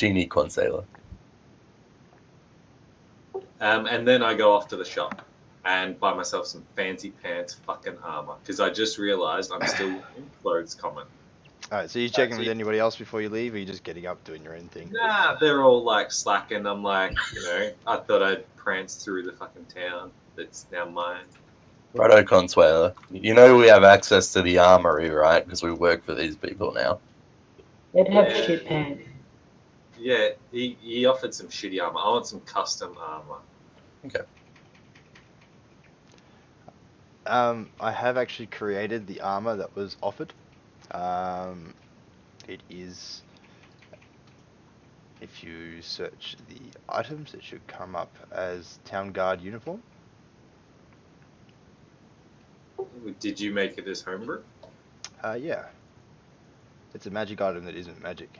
Genie Con Sailor. And then I go off to the shop and buy myself some fancy pants fucking armor because I just realized I'm still wearing clothes common. Alright, so you checking with anybody else before you leave, or are you just getting up doing your own thing? Nah, they're all like slacking. I'm like, I thought I'd prance through the fucking town that's now mine. Righto, Consuela. You know we have access to the armory, right? Because we work for these people now. They'd have shit pants. Yeah, he offered some shitty armor. I want some custom armor. Okay. I have actually created the armor that was offered. It is, if you search the items, it should come up as Town Guard uniform. Did you make it as homebrew? Yeah. It's a magic item that isn't magic.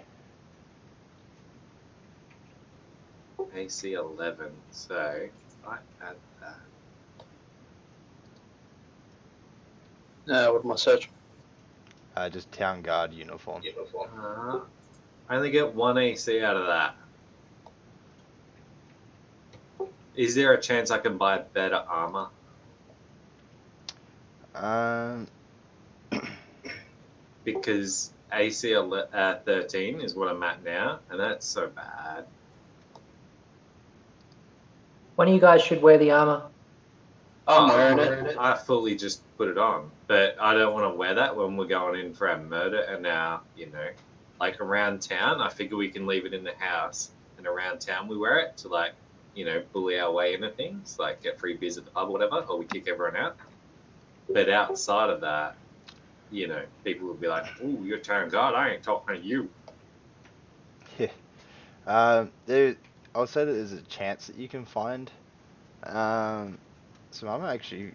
AC 11, so I add that. What am I searching? Just Town Guard uniform. I only get 1 AC out of that. Is there a chance I can buy better armor? Because AC 13 is what I'm at now, and that's so bad. One of you guys should wear the armor. I'm wearing it. I fully just put it on, but I don't want to wear that when we're going in for our murder and our, like around town. I figure we can leave it in the house, and around town we wear it to bully our way into things, like get free beers at the pub or whatever, or we kick everyone out. But outside of that, people will be like, "Ooh, you're Town Guard. I ain't talking to you." Yeah. I'll say that there's a chance that you can find some armor. Actually,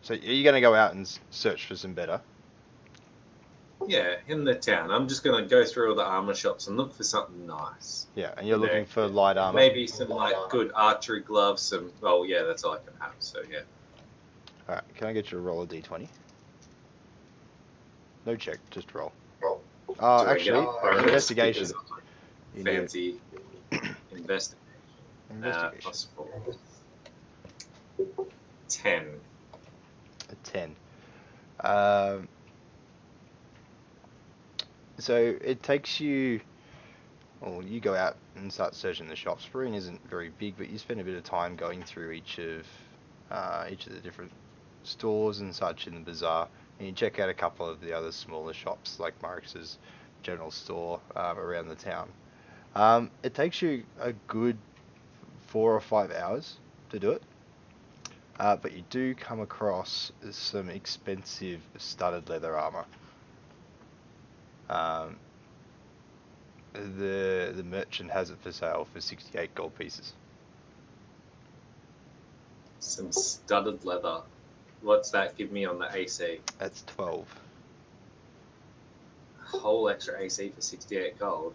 so are you going to go out and search for some better? Yeah, in the town. I'm just going to go through all the armor shops and look for something nice. Yeah, and you're looking for light armor. Maybe some good archery gloves. That's all I can have. So yeah. All right, can I get you to roll a d20? No check, just roll. Actually, investigation. Fancy investigation. Possible. 10. A 10. So it takes you. Well, you go out and start searching the shops. Berein isn't very big, but you spend a bit of time going through each of the different stores and such in the bazaar, and you check out a couple of the other smaller shops like Marix's general store around the town. It takes you a good 4 or 5 hours to do it, but you do come across some expensive studded leather armor. The merchant has it for sale for 68 gold pieces. Some studded leather. What's that give me on the AC? That's 12. Whole extra AC for 68 gold.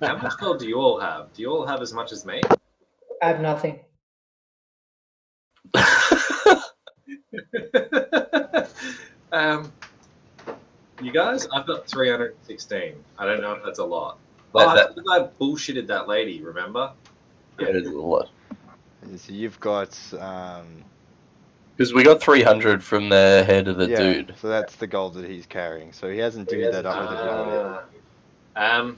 How much gold do you all have? Do you all have as much as me? I have nothing. You guys, I've got 316. I don't know if that's a lot. That- I bullshitted that lady, remember? Yeah, it is a lot. So you've got Because we got 300 from the head of the dude. So that's the gold that he's carrying. So he hasn't divvied that up with everyone yet.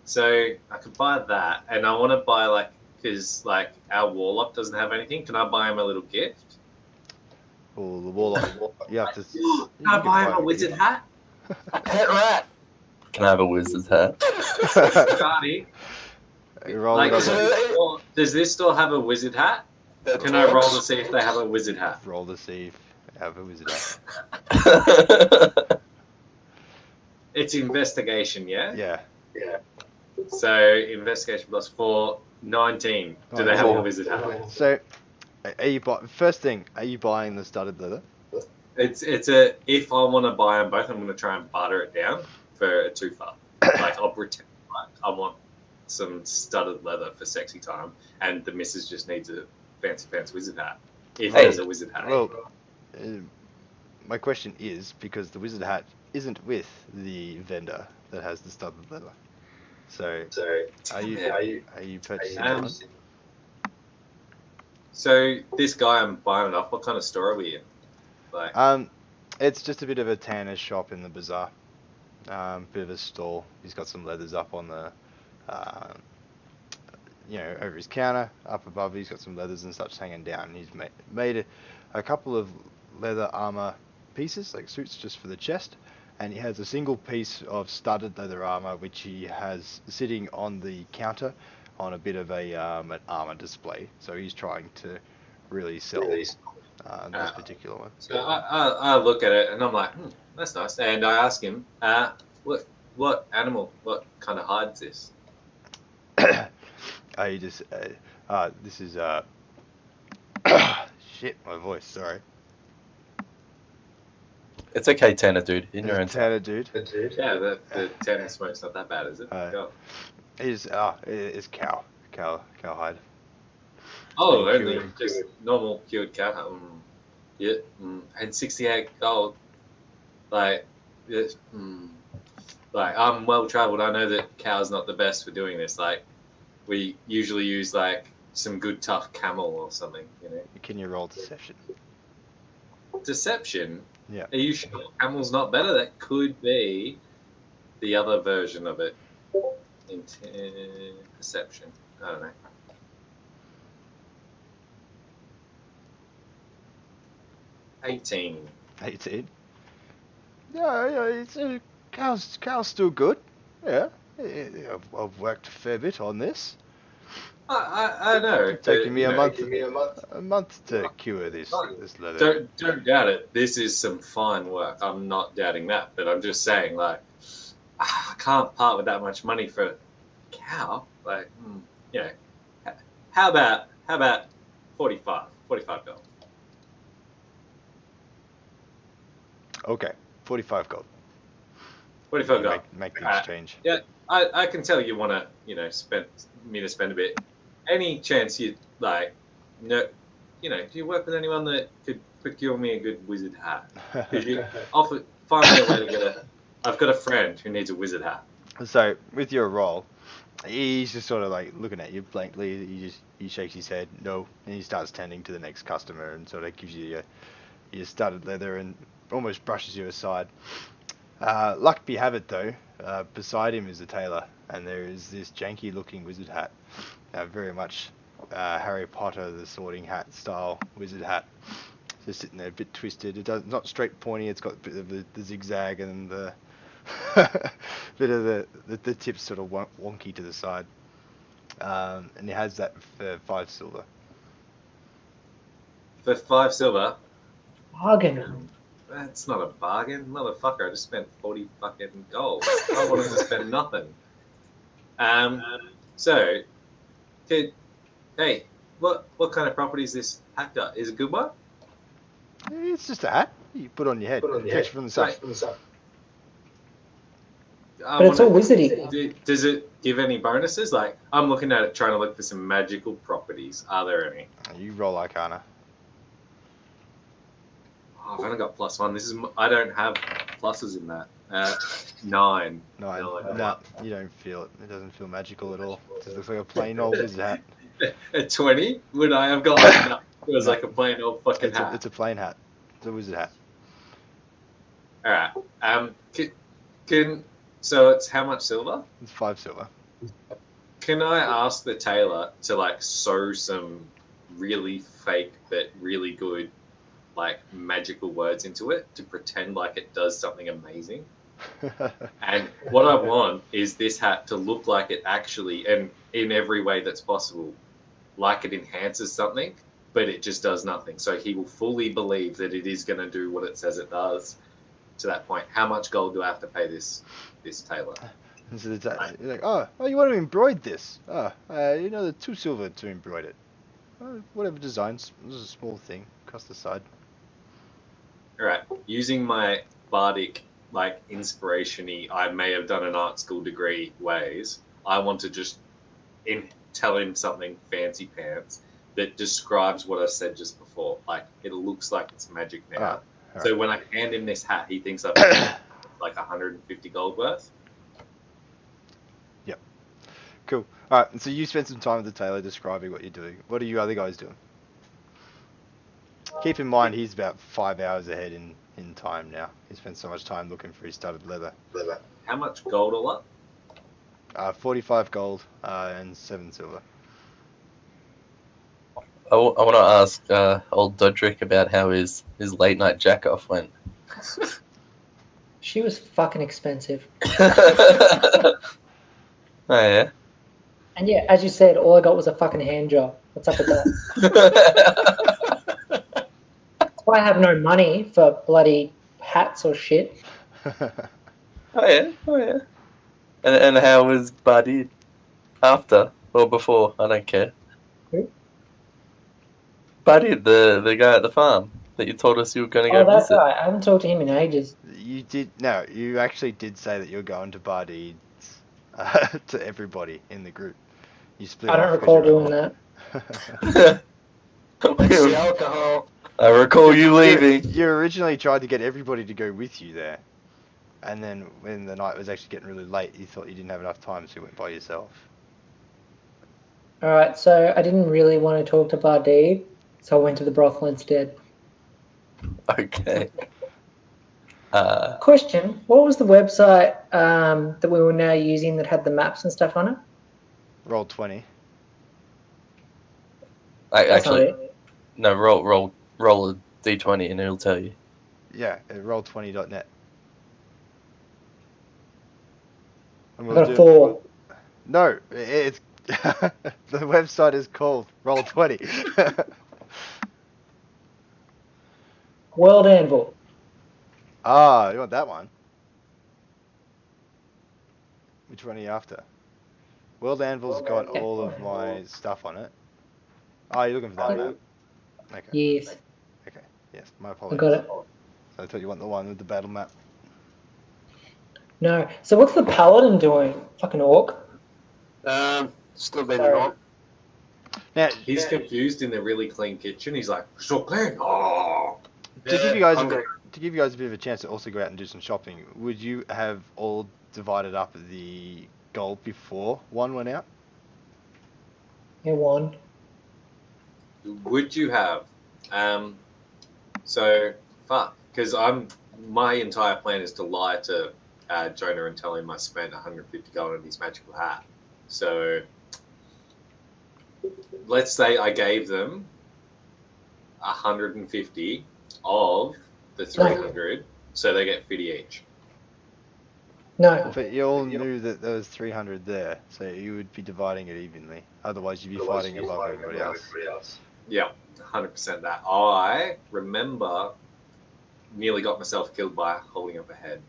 So I could buy that, and I want to buy because our warlock doesn't have anything. Can I buy him a little gift? Oh, the warlock. You have to. Can I buy him a wizard hat? A pet rat. Can I have a wizard's hat? Party. Roll it on Does this store have a wizard hat? Can I roll to see if they have a wizard hat? Roll to see if they have a wizard hat. It's investigation, yeah? Yeah. So investigation plus 4, 19. Do they have a wizard hat? So, are you first thing? Are you buying the studded leather? It's if I want to buy them both, I'm going to try and barter it down for a twofer. I'll pretend I want some studded leather for sexy time, and the missus just needs a fancy wizard hat. If there's a wizard hat. Well, my question is because the wizard hat isn't with the vendor that has the studded leather. So, are you purchasing Um, one? So this guy I'm buying it off. What kind of store are we in? Like, It's just a bit of a tanner's shop in the bazaar. Bit of a stall. He's got some leathers up on the, over his counter. Up above, he's got some leathers and such hanging down. He's made a couple of leather armor pieces, like suits, just for the chest. And he has a single piece of studded leather armor, which he has sitting on the counter on a bit of an armor display. So he's trying to really sell this particular one. so I look at it and I'm like, that's nice. And I ask him, what animal, what kind of hide's this? You just, this is, shit, my voice, sorry. It's okay, Tanner, dude. In your own time. Tanner, dude. Yeah, the tanner smoke's not that bad, is it? Go. It's cow hide. Oh, Cured. only just normal cured cow. Yeah, and 68 gold. Like, yes, like I'm well traveled. I know that cow's not the best for doing this. Like, we usually use like some good tough camel or something. You know. Can you roll deception? Deception. Yeah. Are you sure camel's not better? That could be the other version of it. Perception. I don't know. $18. 18. Yeah, it's cow's still good. Yeah, I've worked a fair bit on this. I know. It's taking me a month to cure this leather. Don't doubt it. This is some fine work. I'm not doubting that, but I'm just saying, like, I can't part with that much money for a cow. Like, how about 45 gold? Okay, 45 gold. 45 gold. Make the exchange. Yeah, I can tell you want to, spend a bit. Any chance you like, do you work with anyone that could procure me a good wizard hat? Could you find me a way to get I've got a friend who needs a wizard hat. So with your roll, he's just sort of like looking at you blankly. He shakes his head, no, and he starts tending to the next customer and sort of gives you your studded leather and almost brushes you aside. Luck be have it though, beside him is a tailor, and there is this janky looking wizard hat, very much Harry Potter, the Sorting Hat style wizard hat. Just sitting there a bit twisted. It's not straight pointy, it's got a bit of the zigzag and the bit of the tips sort of wonky to the side. And it has that for 5 silver. For 5 silver? Bargain. That's not a bargain, motherfucker. I just spent 40 fucking gold. I wanted to spend nothing. So, hey, what kind of property is this hat got? Is it a good one? It's just a hat you put on your head. Catch from the sun. But it's all wizardy. Does it give any bonuses? Like, I'm looking at it, trying to look for some magical properties. Are there any? You roll Arcana. Oh, I've only got +1. I don't have pluses in that. 9. No, you don't feel it. It doesn't feel magical at all. It just looks like a plain old wizard hat. A 20? Would I have got no, it was like a plain old fucking hat. It's a plain hat. It's a wizard hat. Alright. So it's how much silver? It's 5 silver. Can I ask the tailor to like sew some really fake but really good like magical words into it to pretend like it does something amazing? And what I want is this hat to look like it actually, and in every way that's possible, like it enhances something, but it just does nothing. So he will fully believe that it is going to do what it says it does. To that point, how much gold do I have to pay this tailor? And so you're like, oh, you want to embroider this? The 2 silver to embroider it. Whatever designs. This is a small thing. Cost aside. All right. Using my bardic, like, inspiration-y, I may have done an art school degree ways, I want to just tell him something fancy pants that describes what I said just before. Like, it looks like it's magic now. So when I hand him this hat, he thinks I've like 150 gold worth. Yep. Cool. Alright, and so you spent some time with the tailor describing what you're doing. What are you other guys doing? Keep in mind, he's about 5 hours ahead in time now. He spent so much time looking for his studded leather. How much gold all up? 45 gold and 7 silver. I want to ask old Doderic about how his late night jack off went. She was fucking expensive. Oh yeah. And yeah, as you said, all I got was a fucking hand job. What's up with that? That's why I have no money for bloody hats or shit. Oh yeah. And how was Buddy? After or before? I don't care. Who? Buddy, the guy at the farm that you told us you were going to Oh, go that's visit. right. I haven't talked to him in ages. You actually did say that you're going to Bardee to everybody in the group. You split I don't off recall as your doing own. that. It's the alcohol. I recall you leaving. You originally tried to get everybody to go with you there. And then when the night was actually getting really late, you thought you didn't have enough time, so you went by yourself. Alright, so I didn't really want to talk to Bardee, so I went to the brothel instead. Okay. Question, what was the website that we were now using that had the maps and stuff on it? Roll 20. That's not Actually, it. no. Roll a d20 and it'll tell you. Yeah, roll20.net. And I got a 4. No, it's the website is called Roll20. World Anvil. Ah, you want that one? Which one are you after? World Anvil's got all of my stuff on it. Oh, you're looking for that map? Okay. Yes, Okay. Yes, my I apologies. got it. I thought you want the one with the battle map. No. So what's the paladin doing? Fucking orc? Still been Sorry. wrong. Now, He's confused in the really clean kitchen. He's like, so clean. Oh. to give you guys hungry. a bit of a chance to also go out and do some shopping, would you have all divided up the gold before one went out? Yeah, 1. Would you have? So fuck, because my entire plan is to lie to Jonah and tell him I spent 150 gold on his magical hat. So let's say I gave them 150 of the 300, so they get 50 each. No. But you all knew that there was 300 there, so you would be dividing it evenly. Otherwise, you'd be fighting above everybody else. Yeah, 100% that. I remember nearly got myself killed by holding up a head.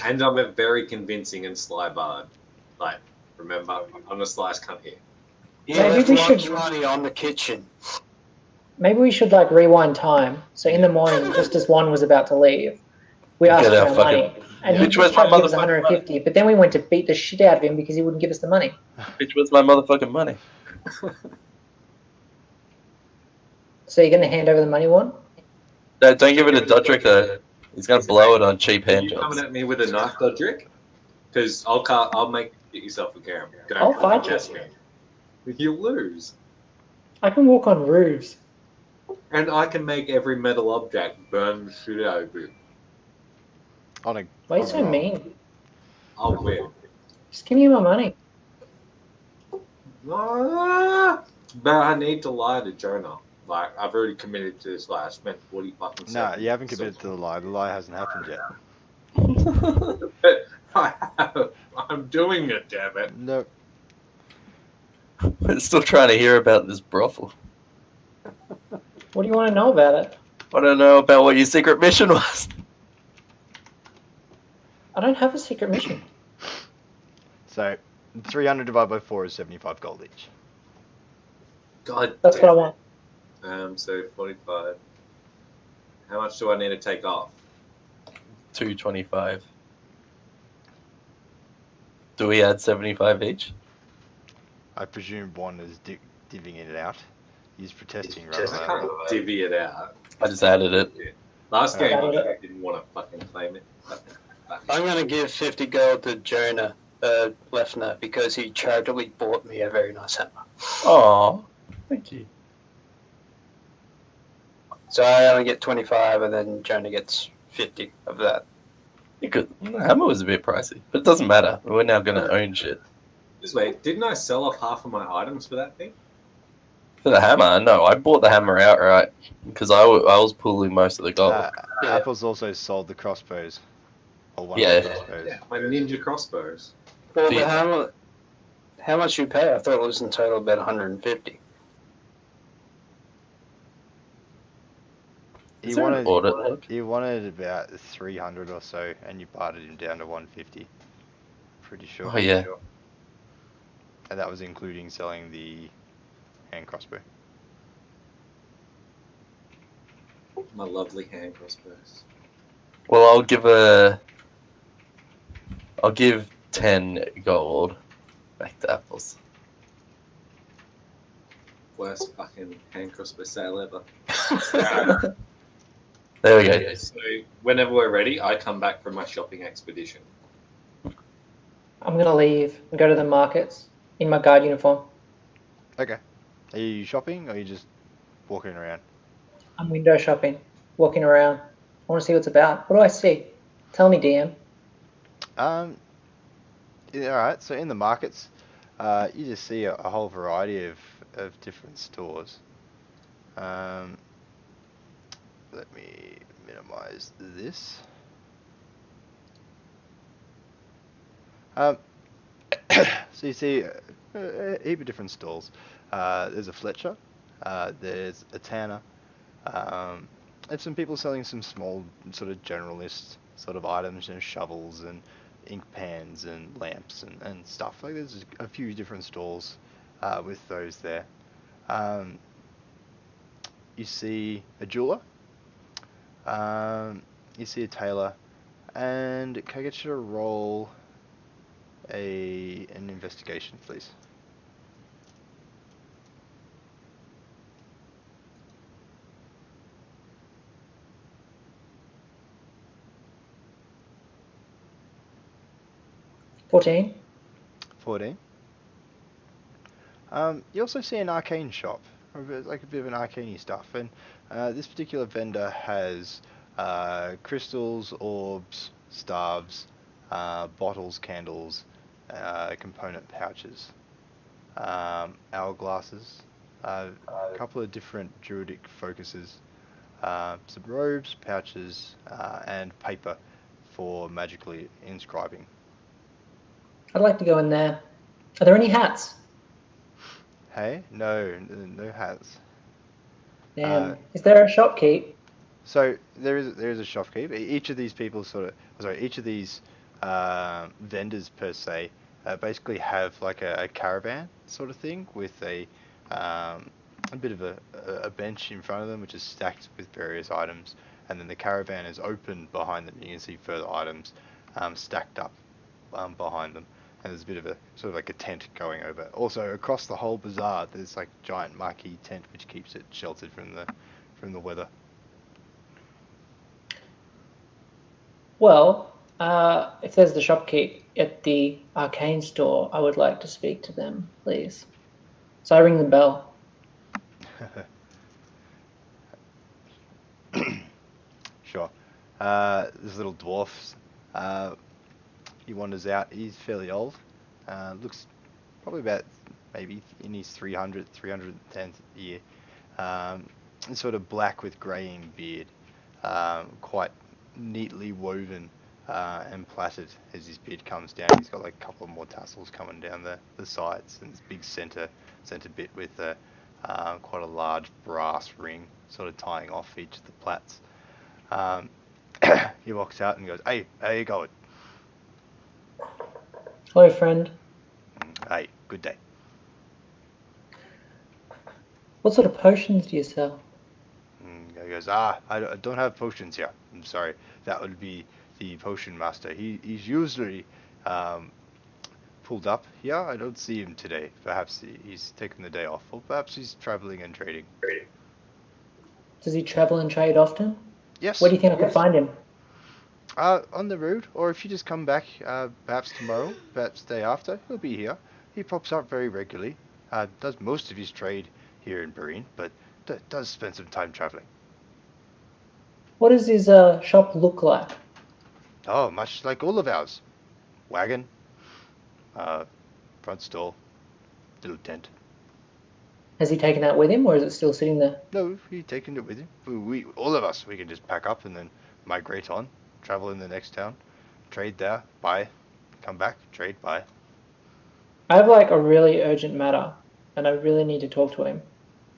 And I'm a very convincing and sly bard. Like, remember, I'm a sly cunt here. You Maybe left we lunch should- money on the kitchen. Maybe we should like rewind time. So in the morning, just as one was about to leave, we asked Get for our our fucking- money. And he Which just was my tried to give us motherfucking 150, but then we went to beat the shit out of him because he wouldn't give us the money. Which was my motherfucking money. So you're going to hand over the money one? No, don't give it to Doderic though. He's gonna blow it on cheap Are hand you jobs. coming at me with a knife, Doderic? Because I'll make you get yourself a garum. I'll fight you. You'll lose. I can walk on roofs. And I can make every metal object burn the shit out of you. On a Why are you so mean? I'll win. Just give me my money. Ah, but I need to lie to Jonah. Like, I've already committed to this lie. I spent 40 fucking No, seconds. you haven't committed to the lie. The lie hasn't happened yet. I'm doing it, damn it. No. We're still trying to hear about this brothel. What do you want to know about it? I don't know about what your secret mission was. I don't have a secret mission. So, 300 divided by 4 is 75 gold each. God That's damn what I want. So 45. How much do I need to take off? 225. Do we add 75 each? I presume one is divvying it out. He's protesting right Just now. can't divvy it out. I just added it. Last game, Okay. I didn't want to fucking claim it. I'm going to give 50 gold to Jonah Lefna because he charitably bought me a very nice hammer. Oh, thank you. So I only get 25, and then Jonah gets 50 of that. The hammer was a bit pricey, but it doesn't matter. We're now going to own shit. Just wait, didn't I sell off half of my items for that thing? For the hammer, no, I bought the hammer outright because I was pulling most of the gold. Yeah. Apple's also sold the crossbows. Or one Yeah. of the crossbows. Yeah, my ninja crossbows. Well, The- the hammer, how much you pay? I thought it was in total about 150. Is there an audit log? He wanted about 300 or so, and you bartered him down to 150. Pretty sure. Oh, yeah. And that was including selling the hand crossbow. My lovely hand crossbows. Well, I'll give 10 gold back to Apples. Worst fucking hand crossbow sale ever. There we go. So whenever we're ready, I come back from my shopping expedition. I'm gonna leave and go to the markets in my guard uniform. Okay. Are you shopping, or are you just walking around? I'm window shopping, walking around. I want to see what's about. What do I see? Tell me, DM. Yeah, alright, so in the markets, you just see a whole variety of different stores. Let me minimize this. So you see a heap of different stalls. There's a Fletcher, there's a Tanner, and some people selling some small sort of generalist sort of items, shovels and ink pans and lamps and stuff. Like there's a few different stalls with those there. You see a jeweler, you see a tailor, and can I get you to roll an investigation, please? $14. 14. You also see an arcane shop, like a bit of an arcane stuff, and this particular vendor has crystals, orbs, staves, bottles, candles, component pouches, hourglasses, a couple of different druidic focuses, some robes, pouches, and paper for magically inscribing. I'd like to go in there. Are there any hats? Hey, no hats. Damn. Is there a shopkeep? So there is a shopkeep. Each of these people each of these vendors per se, basically have like a caravan sort of thing with a bit of a bench in front of them, which is stacked with various items, and then the caravan is open behind them. You can see further items stacked up behind them. And there's a bit of a sort of like a tent going over. Also, across the whole bazaar, there's like giant marquee tent which keeps it sheltered from the weather. Well, if there's the shopkeep at the arcane store, I would like to speak to them, please. So I ring the bell. Sure. This little dwarf, he wanders out. He's fairly old. Looks probably about maybe in his 310th year. Sort of black with greying beard. Quite neatly woven and plaited as his beard comes down. He's got like a couple of more tassels coming down the sides, and this big center bit with quite a large brass ring sort of tying off each of the plaits. He walks out and goes, "Hey, how you going?" Hello, friend. "Hey, good day." What sort of potions do you sell? He goes, "I don't have potions here. I'm sorry. That would be the potion master. He's usually pulled up here. I don't see him today. Perhaps he's taken the day off, or perhaps he's traveling and trading." Does he travel and trade often? Yes. Where do you think I could find him? On the road, or if you just come back, perhaps tomorrow, perhaps day after, he'll be here. He pops up very regularly. Does most of his trade here in Berein, but does spend some time traveling. What does his shop look like? Oh, much like all of ours. Wagon, front store, little tent. Has he taken that with him, or is it still sitting there? No, he taken it with him. We all of us, we can just pack up and then migrate on, travel in the next town, trade there, buy, come back, trade, buy. I have like a really urgent matter, and I really need to talk to him.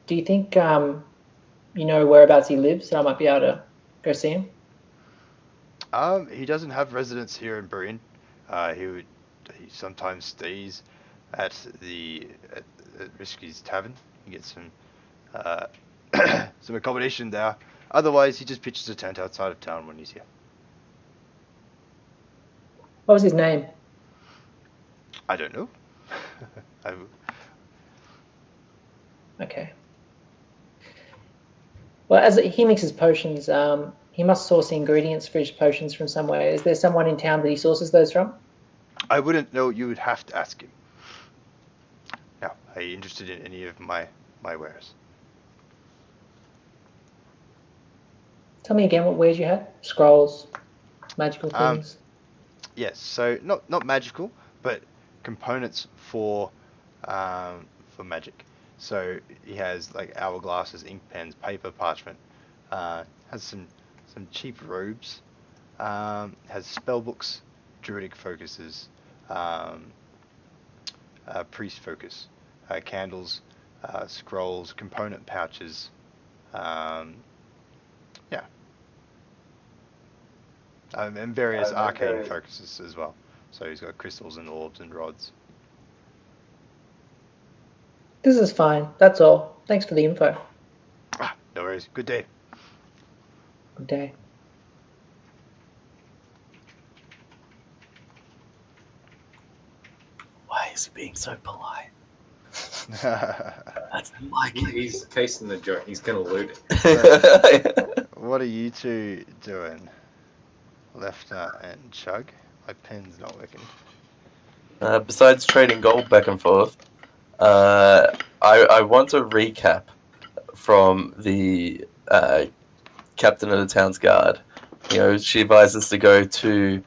Do you think you know whereabouts he lives, so I might be able to go see him? He doesn't have residence here in Berein. He sometimes stays at at Ripskies Tavern. He gets some uh, some accommodation there. Otherwise, he just pitches a tent outside of town when he's here. What was his name? I don't know. Okay. Well, as he mixes potions, he must source the ingredients for his potions from somewhere. Is there someone in town that he sources those from? I wouldn't know. You would have to ask him. Now, are you interested in any of my wares? Tell me again what wares you had. Scrolls, magical things. Yes. So not magical, but components for magic. So he has like hourglasses, ink pens, paper, parchment. Has some cheap robes. Has spell books, druidic focuses, priest focus, candles, scrolls, component pouches. Yeah. And various arcane focuses as well. So he's got crystals and orbs and rods. This is fine. That's all. Thanks for the info. No worries. Good day. Good day. Why is he being so polite? That's He's casing the joint. He's gonna loot it. it. What are you two doing? Lefna and Chugg? My pen's not working. Besides trading gold back and forth, I want a recap from the captain of the town's guard. You know, she advised us to go to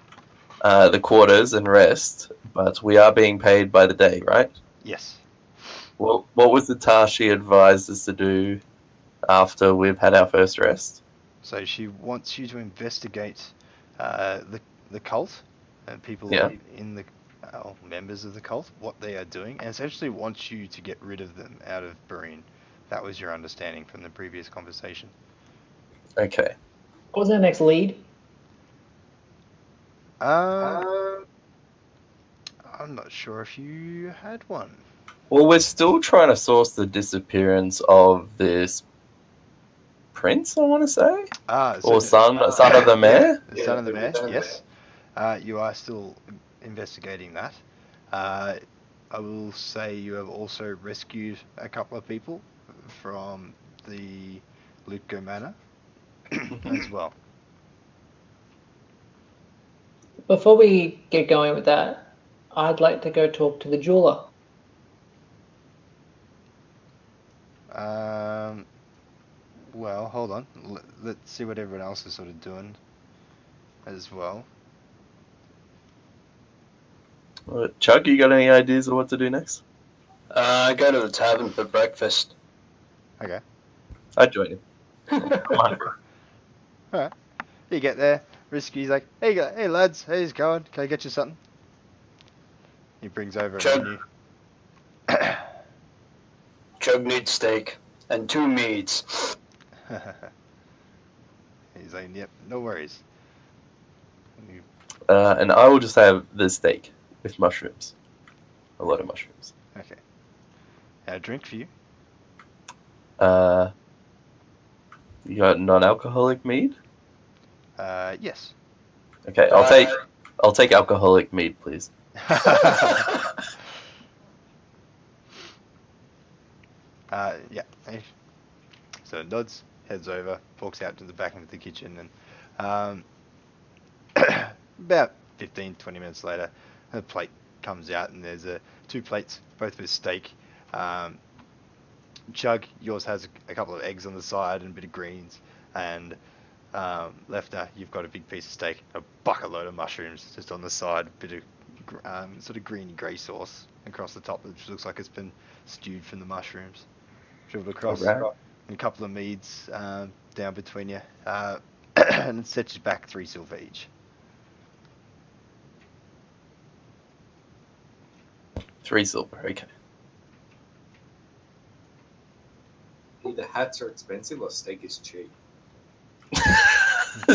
the quarters and rest, but we are being paid by the day, right? Yes. What was the task she advised us to do after we've had our first rest? So she wants you to investigate the cult and people Yeah. in the members of the cult, what they are doing, and essentially wants you to get rid of them out of Berein. That was your understanding from the previous conversation. Okay. What was our next lead? I'm not sure if you had one. Well, we're still trying to source the disappearance of this prince, I want to say? Or son of the mayor? The son of the mayor, yes. You are still investigating that. I will say you have also rescued a couple of people from the Lutko Manor as well. Before we get going with that, I'd like to go talk to the jeweler. Well, hold on. Let's see what everyone else is sort of doing as well. Chugg, you got any ideas of what to do next? Go to the tavern for breakfast. Okay. I'd join you. I'm hungry. Alright. You get there, Risky's like, hey lads, how's it going? Can I get you something? He brings over a menu. Chug needs steak and 2 meats. He's like, yep, no worries. And I will just have the steak with mushrooms. A lot of mushrooms. Okay. A drink for you? You got non-alcoholic mead? Yes. Okay, I'll take alcoholic mead, please. Yeah. So nods, heads over, walks out to the back into the kitchen, and About 15, 20 minutes later, a plate comes out and there's two plates, both with steak. Chug, yours has a couple of eggs on the side and a bit of greens, and Lefna, you've got a big piece of steak, a bucket load of mushrooms just on the side, a bit of sort of greeny grey sauce across the top, which looks like it's been stewed from the mushrooms. Dribbled across, Alright. and a couple of meads down between you, and it sets you back 3 silver each. 3 silver, okay. Either hats are expensive or steak is cheap.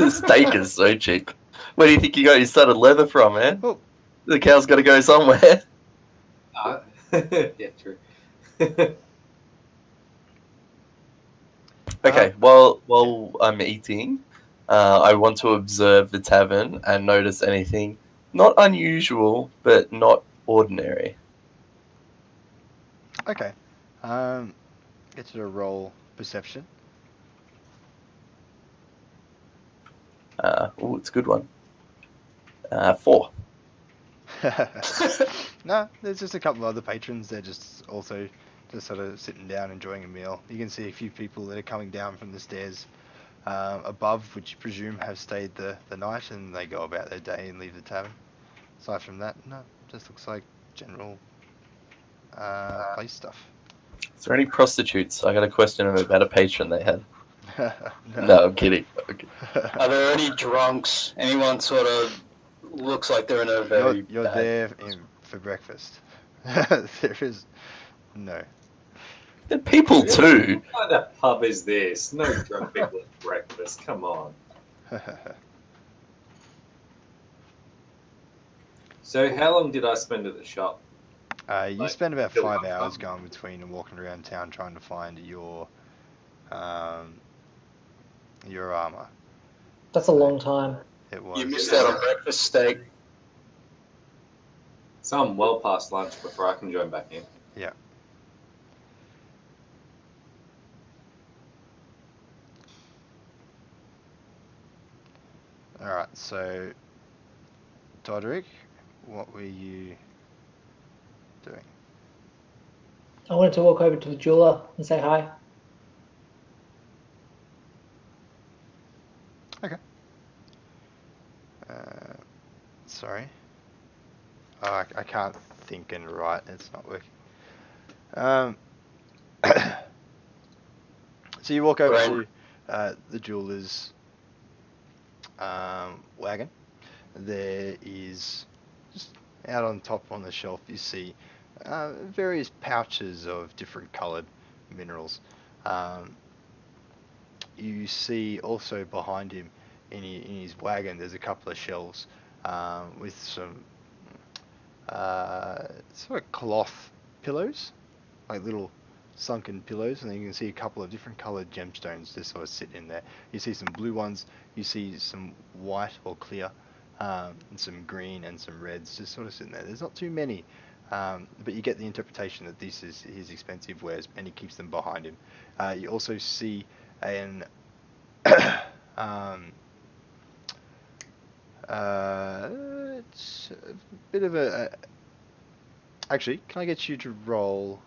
Steak is so cheap. Where do you think you got your studded leather from, man? Oh. The cow's got to go somewhere. Yeah, true. Okay, while I'm eating, I want to observe the tavern and notice anything not unusual, but not ordinary. Okay. Get you to roll perception. It's a good one. 4. No, there's just a couple of other patrons. They're just also just sort of sitting down enjoying a meal. You can see a few people that are coming down from the stairs above, which you presume have stayed the night, and they go about their day and leave the tavern. Aside from that, no, just looks like general place stuff. Is there any prostitutes? I got a question about a patron they had. No. No, I'm kidding. Okay. Are there any drunks? Anyone sort of looks like they're in a very You're bad... there for breakfast. There is no. They're people too. What kind of pub is this? No drunk people at breakfast. Come on. So how long did I spend at the shop? You Like, spend about fill 5 up hours some. going between and walking around town trying to find your armor. That's a long time. It was. You missed out on breakfast steak. So I'm well past lunch before I can join back in. Yeah. Alright, so Doderic, what were you doing? I wanted to walk over to the jeweler and say hi. Okay. Sorry. Oh, I can't think and write. It's not working. So you walk over to the jeweler's wagon. There is, just out on top on the shelf, you see various pouches of different coloured minerals. You see also behind him in his wagon there's a couple of shelves with some sort of cloth pillows, like little sunken pillows, and then you can see a couple of different coloured gemstones just sort of sit in there. You see some blue ones, you see some white or clear, and some green and some reds just sort of sitting there. There's not too many, but you get the interpretation that this is his expensive wares, and he keeps them behind him. You also see an it's a bit of a... Actually, can I get you to roll...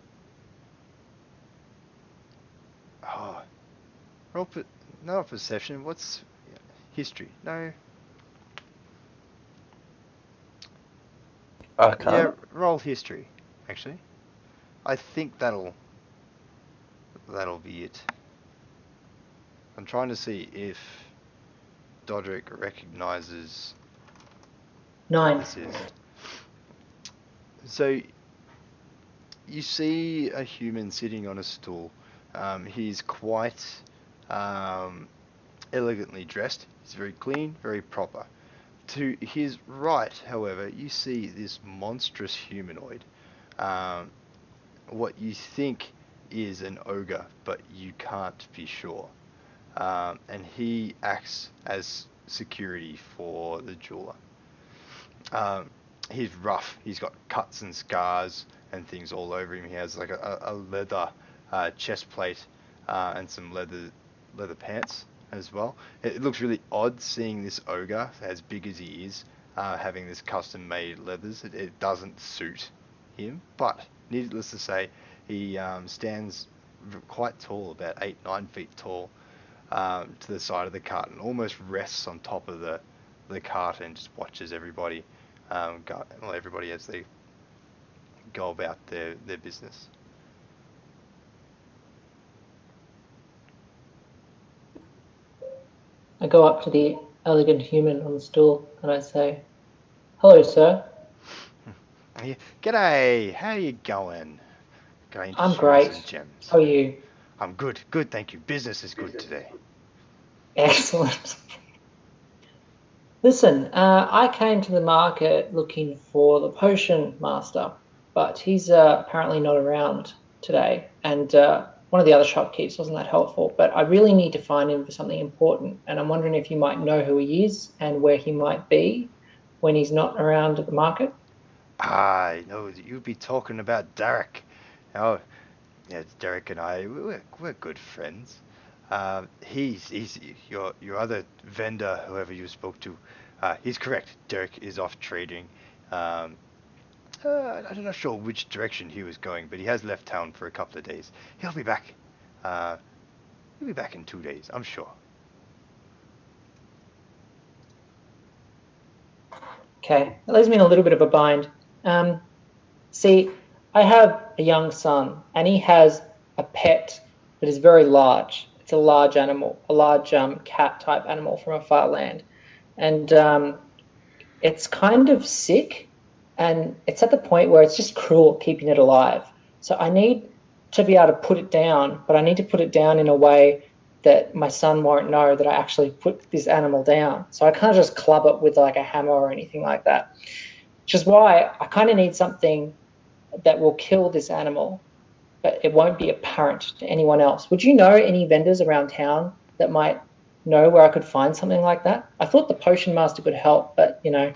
Oh, not perception, what's... History, no. Yeah, roll history, actually. I think that'll be it. I'm trying to see if Doderic recognizes 9. this is. So you see a human sitting on a stool. He's quite elegantly dressed. He's very clean, very proper. To his right, however, you see this monstrous humanoid. What you think is an ogre, but you can't be sure. And he acts as security for the jeweler. He's rough. He's got cuts and scars and things all over him. He has like a leather chest plate and some leather pants as well. It looks really odd seeing this ogre, as big as he is, having this custom-made leathers. It doesn't suit him, but needless to say, he stands quite tall, about 8-9 feet tall, to the side of the cart, and almost rests on top of the cart and just watches everybody, everybody as they go about their business. I go up to the elegant human on the stool and I say, "Hello, sir." G'day, how you going? Going to I'm show great. you some gems. How are you? I'm good, thank you. Business is good today. Excellent. Listen, I came to the market looking for the potion master, but he's apparently not around today. And one of the other shopkeepers wasn't that helpful. But I really need to find him for something important. And I'm wondering if you might know who he is and where he might be when he's not around at the market. I know that you'd be talking about Derek. Oh, yeah, Derek and I, we're good friends. He's your other vendor, whoever you spoke to. He's correct. Derek is off trading. I'm not sure which direction he was going, but he has left town for a couple of days. He'll be back. He'll be back in 2 days, I'm sure. Okay, that leaves me in a little bit of a bind. See, I have a young son, and he has a pet that is very large. It's a large animal, a large cat type animal from a far land, and it's kind of sick, and it's at the point where it's just cruel keeping it alive. So I need to be able to put it down, but I need to put it down in a way that my son won't know that I actually put this animal down. So I can't just club it with like a hammer or anything like that. Which is why I kind of need something that will kill this animal, but it won't be apparent to anyone else. Would you know any vendors around town that might know where I could find something like that? I thought the potion master could help, but you know.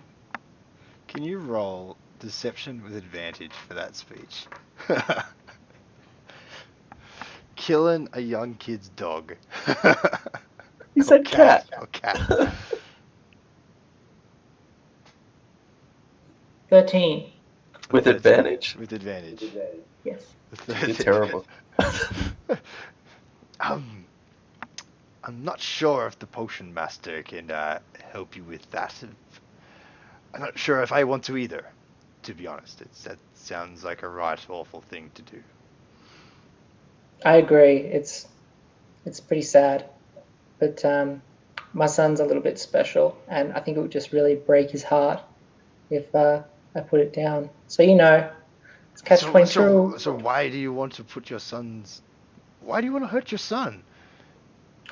Can you roll deception with advantage for that speech? Killing a young kid's dog. He said cat. Or cat. 13. With advantage. With advantage. Yes. You're terrible. I'm not sure if the potion master can help you with that. I'm not sure if I want to either, to be honest. That sounds like a right awful thing to do. I agree. It's pretty sad, but my son's a little bit special, and I think it would just really break his heart if I put it down. So you know, it's catch-22. So why do you want to put your son's? Why do you want to hurt your son?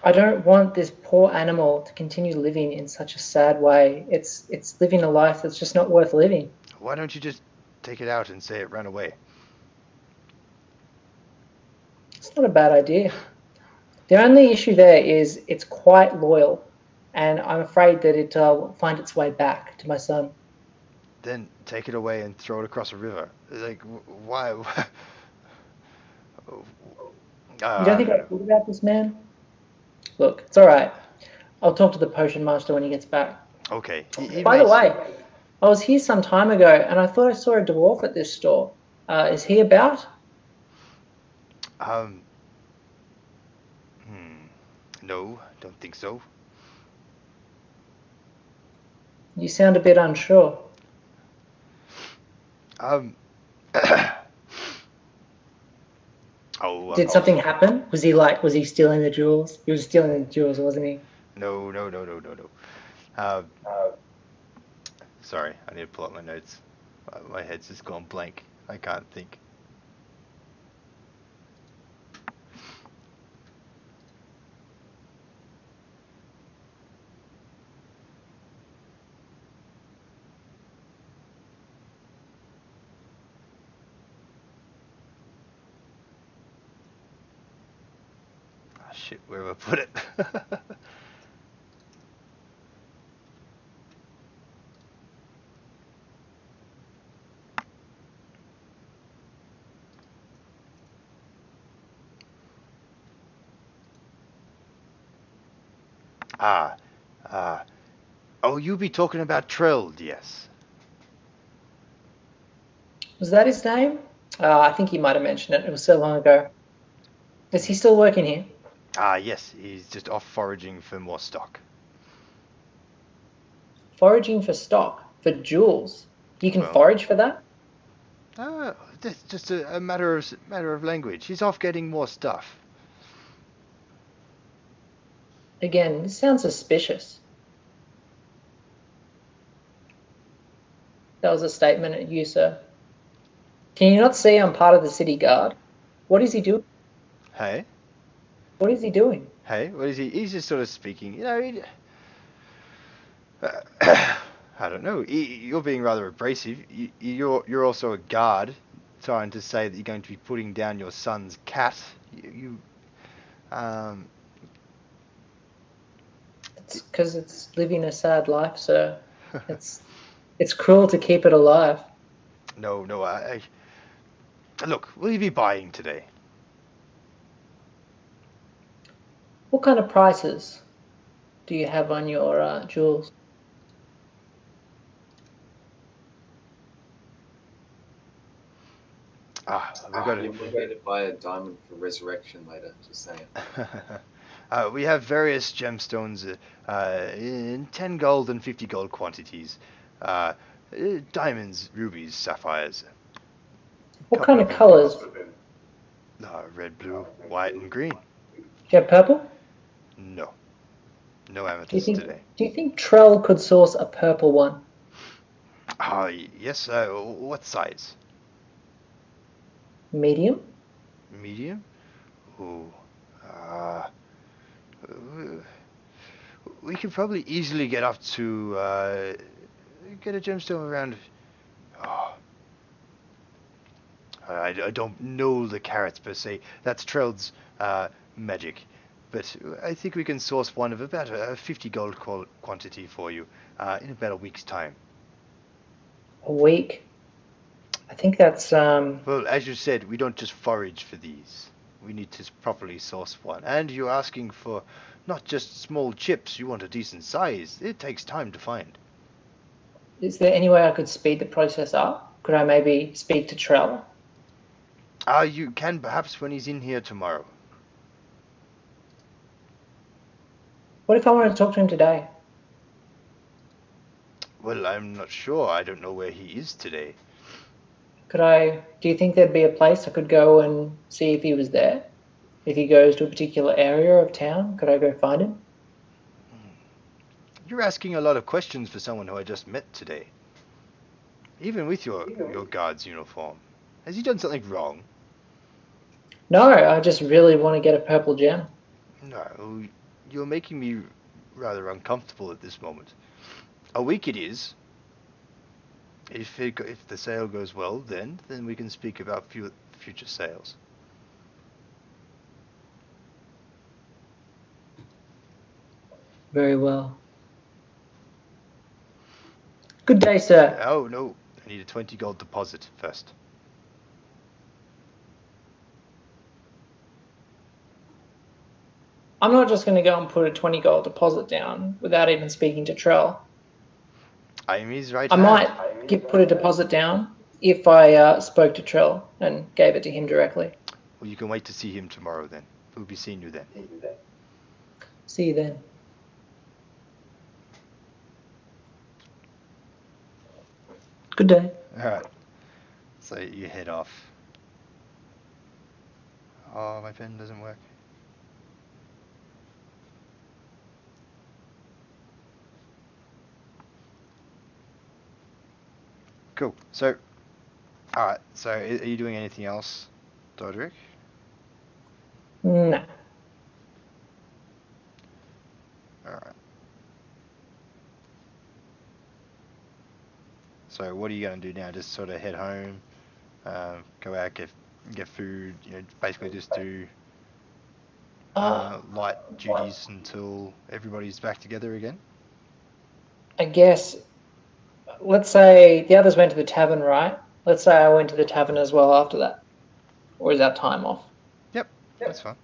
I don't want this poor animal to continue living in such a sad way. It's living a life that's just not worth living. Why don't you just take it out and say it ran away? It's not a bad idea. The only issue there is it's quite loyal, and I'm afraid that it will find its way back to my son. Then take it away and throw it across a river. Like, why? You don't think I thought about this, man? Look, it's all right. I'll talk to the potion master when he gets back. Okay. By the way, I was here some time ago, and I thought I saw a dwarf at this store. Is he about? No, don't think so. You sound a bit unsure. Did something happen? Was he stealing the jewels? He was stealing the jewels, wasn't he? No. Sorry, I need to pull up my notes. My head's just gone blank. I can't think. Oh, shit, where have I put it? Oh, you be talking about Treld, yes. Was that his name? I think he might have mentioned it. It was so long ago. Is he still working here? Ah, yes, he's just off foraging for more stock. Foraging for stock, for jewels. You can Well, forage for that? That's just a matter of language. He's off getting more stuff. Again, this sounds suspicious. That was a statement at you, sir. Can you not see I'm part of the city guard? What is he doing? Hey, What is he doing? what is he? He's just sort of speaking. I don't know. You're being rather abrasive. You're also a guard, trying to say that you're going to be putting down your son's cat. It's because it's living a sad life, sir. It's cruel to keep it alive. No. Look, will you be buying today? What kind of prices do you have on your jewels? We've got You might need to buy a diamond for resurrection later. Just saying. we have various gemstones in 10 gold and 50 gold quantities. Diamonds, rubies, sapphires. What kind of colors? Red, blue, white, and green. Do you have purple? No. No amethyst today. Do you think Trell could source a purple one? Yes. What size? Medium? Medium? Ooh. We could probably easily get up to get a gemstone around. I don't know the carats per se. That's Treld's magic. But I think we can source one of about a 50 gold quantity for you in about a week's time. A week? I think that's... Well, as you said, we don't just forage for these. We need to properly source one. And you're asking for not just small chips, you want a decent size. It takes time to find. Is there any way I could speed the process up? Could I maybe speak to Trell? You can perhaps when he's in here tomorrow. What if I wanted to talk to him today? Well, I'm not sure. I don't know where he is today. Do you think there'd be a place I could go and see if he was there? If he goes to a particular area of town, could I go find him? You're asking a lot of questions for someone who I just met today. Even with your guard's uniform. Has he done something wrong? No, I just really want to get a purple gem. No, you're making me rather uncomfortable at this moment. A week it is. If the sale goes well, then we can speak about future sales. Very well. Good day, sir. Oh, no. I need a 20 gold deposit first. I'm not just going to go and put a 20 gold deposit down without even speaking to Trell. I'm his right I hand. might put a deposit down if I spoke to Trell and gave it to him directly. Well, you can wait to see him tomorrow then. We'll be seeing you then. See you then. Good day. Alright. So you head off. Oh, my pen doesn't work. Cool. So, alright. So, are you doing anything else, Doderic? No. Alright. So, what are you going to do now? Just sort of head home, go out, get food, basically just do light duties until everybody's back together again? I guess, let's say the others went to the tavern, right? Let's say I went to the tavern as well after that. Or is that time off? Yep. That's fine.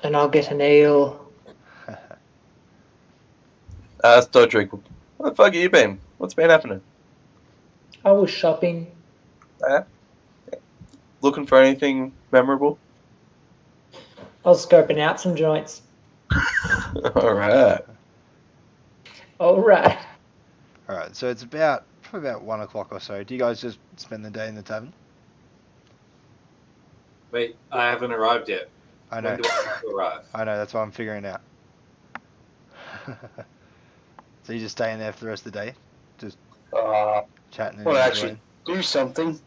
And I'll get an ale. Ask Doderic, where the fuck have you been? What's been happening? I was shopping. Looking for anything memorable? I was scoping out some joints. Alright. All right. All right, so it's probably about 1 o'clock or so. Do you guys just spend the day in the tavern? Wait, I haven't arrived yet. I know. When do I have to arrive? I know. That's what I'm figuring out. So you just staying there for the rest of the day, just chatting and Well, enjoying. actually, do something.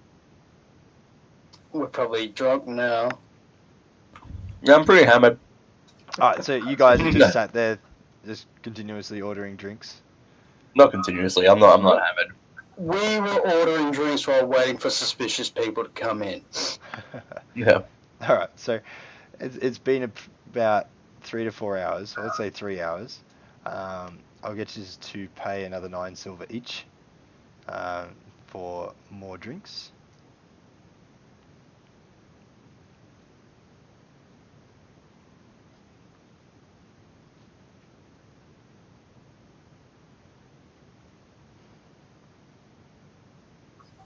We're probably drunk now. Yeah, I'm pretty hammered. All right, so you guys just sat there, just continuously ordering drinks. Not continuously. I'm not hammered. We were ordering drinks while waiting for suspicious people to come in. Yeah. All right, so it's been about 3 to 4 hours. So let's say 3 hours. I'll get you to pay another 9 silver each for more drinks.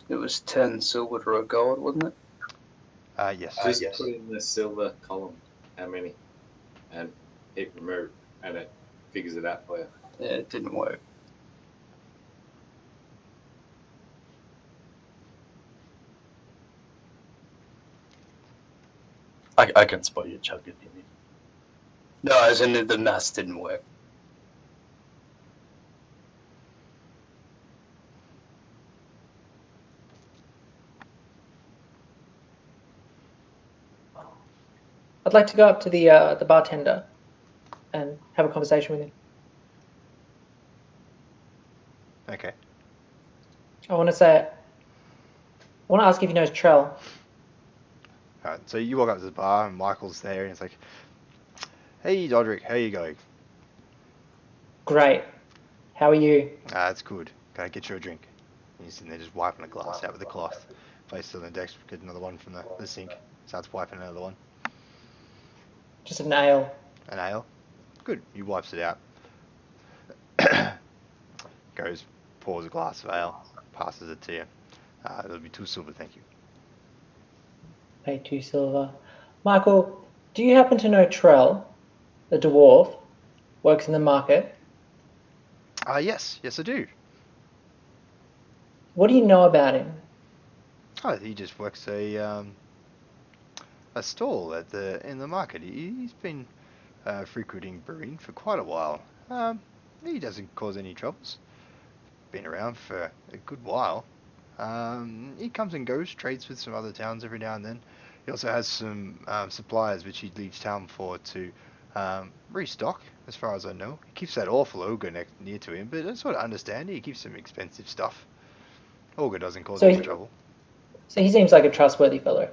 It was 10 silver to a gold, wasn't it? Yes. Just put in the silver column. How many? And hit remove, and it figures it out for you. Yeah, it didn't work. I can spot you, Chugg, if you need. No, as in the maths didn't work. I'd like to go up to the bartender and have a conversation with him. Okay. I want to ask if he knows Trell. All right, so you walk up to the bar and Michael's there and it's like, "Hey, Doderic, how you going?" Great. How are you? That's good. Can I get you a drink? And he's sitting there just wiping a glass out with a cloth. Place it on the desk, get another one from the sink. Starts wiping another one. Just an ale. An ale. Good. He wipes it out. Goes, pours a glass of ale, passes it to you. It'll be 2 silver, thank you. Pay 2 silver. Michael, do you happen to know Trell, the dwarf, works in the market? Yes, I do. What do you know about him? Oh, he just works a stall in the market. He's been frequenting Berein for quite a while. He doesn't cause any troubles. Been around for a good while. He comes and goes, trades with some other towns every now and then. He also has some suppliers which he leaves town for to restock, as far as I know. He keeps that awful ogre near to him, but I sort of understand. He keeps some expensive stuff. Ogre doesn't cause any trouble. So he seems like a trustworthy fellow.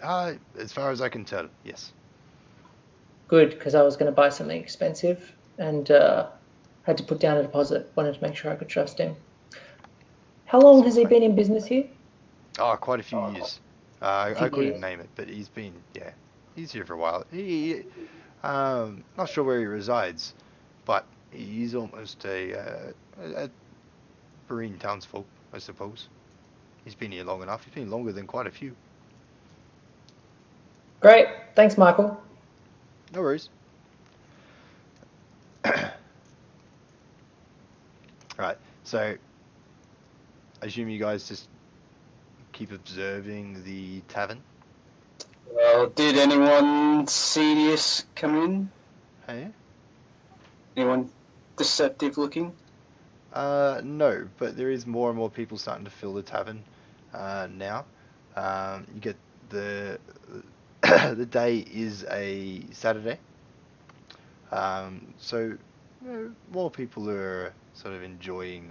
As far as I can tell, yes. Good, because I was going to buy something expensive and had to put down a deposit. Wanted to make sure I could trust him. How long has he been in business here? Oh, quite a few years. I couldn't years. name it, but he's here for a while. Not sure where he resides, but he's almost a Berein townsfolk, I suppose. He's been here long enough. He's been longer than quite a few. Great. Thanks, Michael. No worries. Right, so I assume you guys just keep observing the tavern. Well, did anyone serious come in? Hey? Anyone deceptive looking? No, but there is more and more people starting to fill the tavern now. You get the the day is a Saturday, so more people are sort of enjoying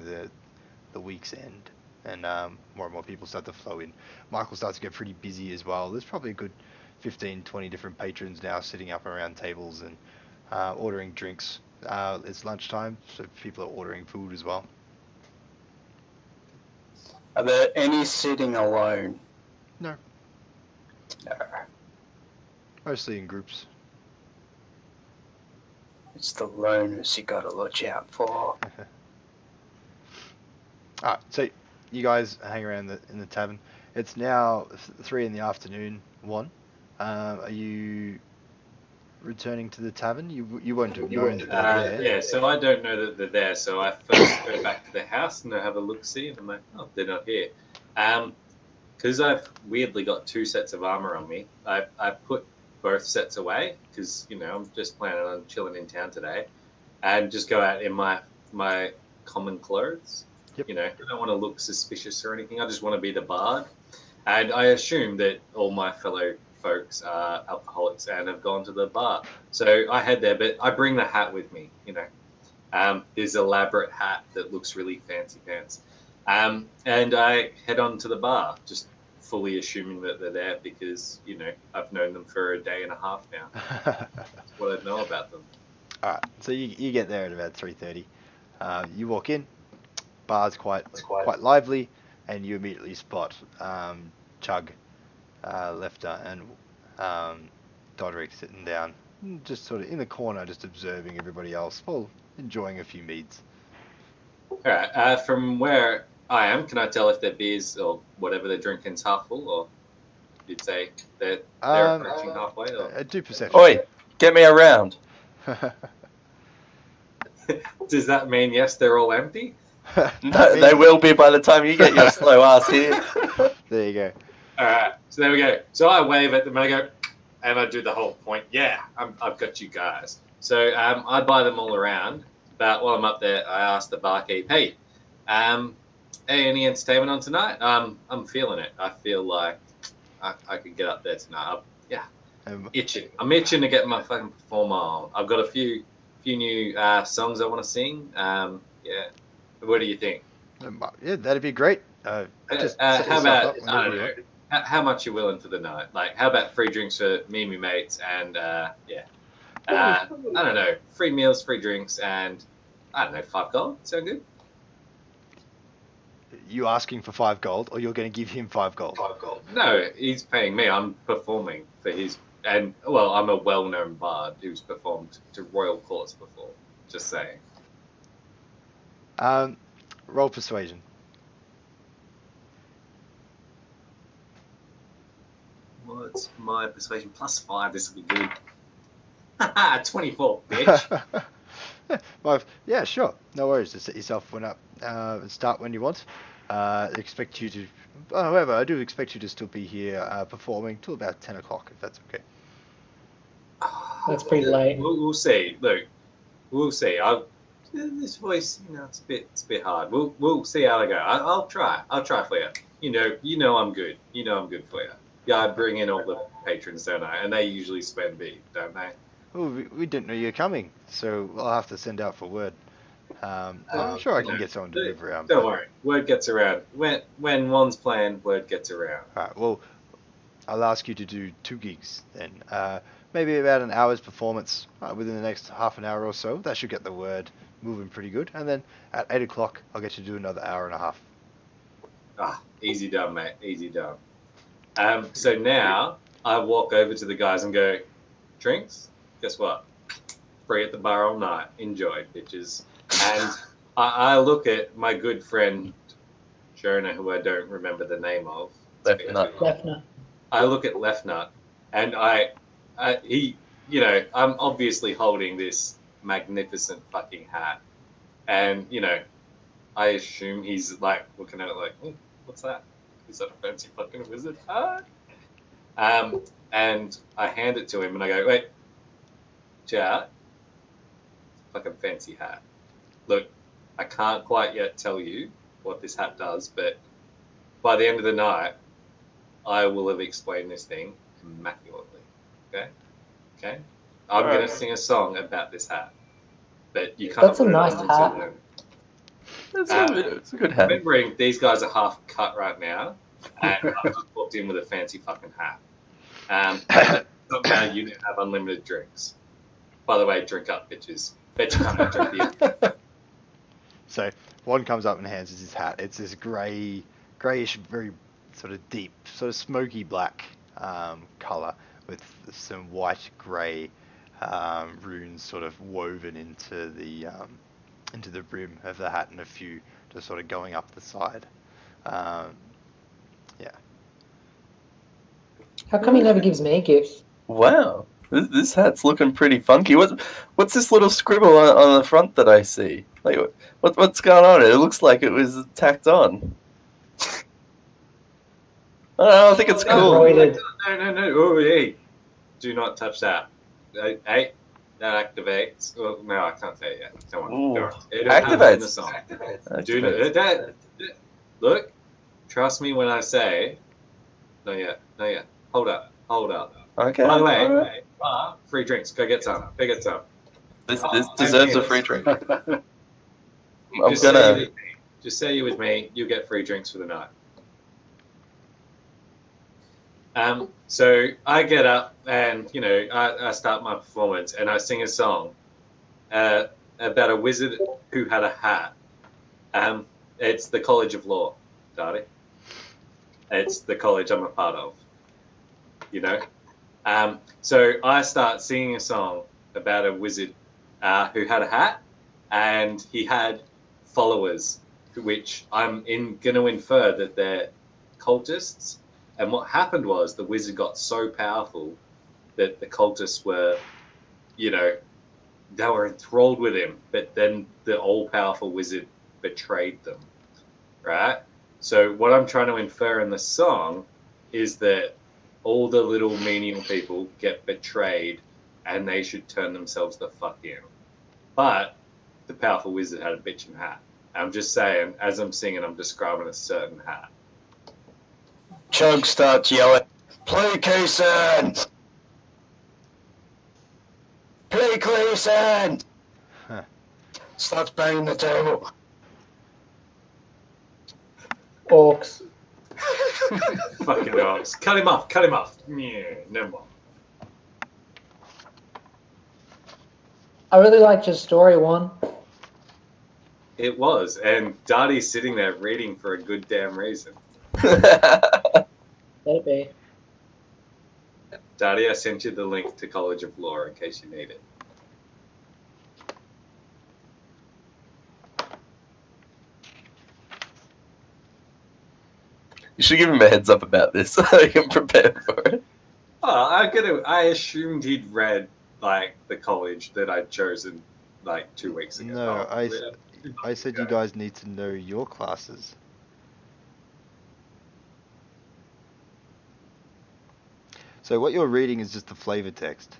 the week's end, and more and more people start to flow in. Michael starts to get pretty busy as well. There's probably a good 15, 20 different patrons now sitting up around tables and ordering drinks. It's lunchtime, so people are ordering food as well. Are there any sitting alone? No. Mostly in groups. It's the loners you gotta watch out for. Alright, so you guys hang around in the tavern. It's now 3 in the afternoon. 1. Are you returning to the tavern? You won't have known that they're there. Yeah, so I don't know that they're there, so I first go back to the house and I have a look-see, and I'm like, oh, they're not here. Because I've weirdly got 2 sets of armor on me, I put both sets away, because, I'm just planning on chilling in town today, and just go out in my common clothes. Yep. I don't want to look suspicious or anything, I just want to be the bard. And I assume that all my fellow folks are alcoholics and have gone to the bar. So I head there, but I bring the hat with me, this elaborate hat that looks really fancy pants. And I head on to the bar, just fully assuming that they're there because, I've known them for a day and a half now. That's what I know about them. All right, so you get there at about 3:30. You walk in, bar's quite lively, and you immediately spot Chugg, Lefna, and Doderic sitting down, just sort of in the corner, just observing everybody else while enjoying a few meads. All right, from where I am, can I tell if their beers or whatever they're drinking is half full, or you'd say they're approaching halfway? Or? Do perception. Oi, get me around. Does that mean yes, they're all empty? No, they will be by the time you get your slow ass here. There you go. All right, so there we go. So I wave at them and I go, and I do the whole point. Yeah, I've got you guys. So I buy them all around. But while I'm up there, I ask the barkeep, hey, any entertainment on tonight? I'm feeling it. I feel like I could get up there tonight. Itching. I'm itching to get my fucking performer on. I've got a few new songs I want to sing. Yeah. What do you think? Yeah, that'd be great. How about, I don't know, how much you willing for the night? Like, how about free drinks for me and my mates and, yeah. I don't know, free meals, free drinks, and, I don't know, 5 gold? Sound good? You asking for 5 gold, or you're going to give him 5 gold? 5 gold. No, he's paying me. I'm performing for his, and, well, I'm a well-known bard who's performed to royal courts before. Just saying. Roll persuasion. What's my persuasion? +5. This will be good. 24, bitch. Well, yeah, sure. No worries. Just set yourself one up and start when you want. Expect you to. However, I do expect you to still be here performing till about 10 o'clock, if that's okay. That's pretty late. We'll see. Look, we'll see. This voice, it's a bit hard. We'll see how I go. I'll try. I'll try for you. You know I'm good. I'm good for you. Yeah, I bring in all the patrons, don't I? And they usually spend big, don't they? Well, we didn't know you were coming, so I'll have to send out for word. I'm sure I can get someone to move around. Don't worry. Word gets around. When one's playing, word gets around. All right, well, I'll ask you to do 2 gigs then. Maybe about an hour's performance within the next half an hour or so. That should get the word moving pretty good. And then at 8 o'clock, I'll get you to do another hour and a half. Easy done, mate. Easy done. So now I walk over to the guys and go, drinks? Guess what? Free at the bar all night. Enjoy, bitches. And I look at my good friend Jonah, who I don't remember the name of. Lefna. I look at Lefna, and I'm obviously holding this magnificent fucking hat, and I assume he's like looking at it like, what's that? Is that a fancy fucking wizard hat? And I hand it to him, and I go, wait, chat, fucking fancy hat. Look, I can't quite yet tell you what this hat does, but by the end of the night, I will have explained this thing immaculately. Okay? I'm going to sing a song about this hat, but you can't. That's a nice hat. It's a good hat. Remembering these guys are half cut right now, and I've just walked in with a fancy fucking hat. Somehow you have unlimited drinks. By the way, drink up, bitches. Bet you can't drink beer. So one comes up and hands us his hat. It's this greyish, very sort of deep, sort of smoky black colour with some white grey runes sort of woven into the brim of the hat, and a few just sort of going up the side. Yeah. How come he never gives me gifts? Wow, this hat's looking pretty funky. What's this little scribble on the front that I see? Like, what's going on? It looks like it was tacked on. I think it's cool. Embroidered. No. Oh, hey. Do not touch that. Hey, that activates. Well, no, I can't say it yet. Come on. Ooh. Go on. It'll Activates. happen in the song. Do Activates. not, look, trust me when I say, not yet. Hold up. Okay. By the way, alright. free drinks. Go get some. This deserves a free drink. I'm Just say you're with me. You get free drinks for the night. So I get up and, I start my performance and I sing a song about a wizard who had a hat. It's the College of Law, Dodie. It's the college I'm a part of, So I start singing a song about a wizard who had a hat, and he had followers, which I'm going to infer that they're cultists. And what happened was the wizard got so powerful that the cultists were, they were enthralled with him. But then the all-powerful wizard betrayed them, right? So what I'm trying to infer in the song is that all the little menial people get betrayed and they should turn themselves the fuck in. But the powerful wizard had a bitchin' hat. I'm just saying, as I'm singing, I'm describing a certain hat. Chugg starts yelling, "Play Kaysen! Play Kaysen!" Huh. Starts banging the table. Orcs. Fucking dogs. Cut him off. Yeah, never mind. I really liked your story, Juan. It was, and Darty's sitting there reading for a good damn reason. Let it be. Darty, I sent you the link to College of Law in case you need it. You should give him a heads up about this so he can prepare for it. Oh, I assumed he'd read the college that I'd chosen 2 weeks ago. No, Oh, I said you guys need to know your classes. So what you're reading is just the flavor text.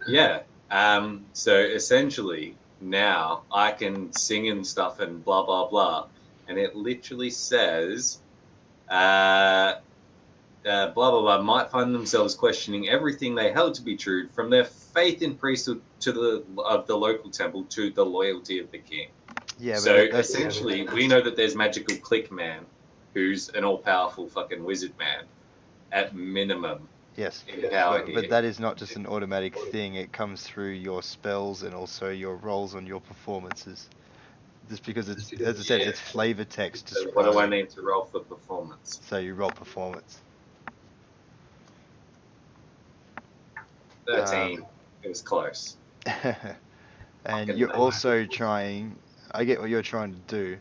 Yeah. So essentially, now I can sing and stuff and blah blah blah, and it literally says, blah blah blah, might find themselves questioning everything they held to be true, from their faith in priesthood of the local temple to the loyalty of the king. Yeah. But So that's essentially, we know that there's magical click man, who's an all-powerful fucking wizard man, at minimum. Yes, In power here. but that is not just an automatic thing. It comes through your spells and also your rolls on your performances. Just because it's, as I said, it's flavor text. So what do I need to roll for performance? So you roll performance. 13. It was close. And Fucking you're nice. also trying. I get what you're trying to do.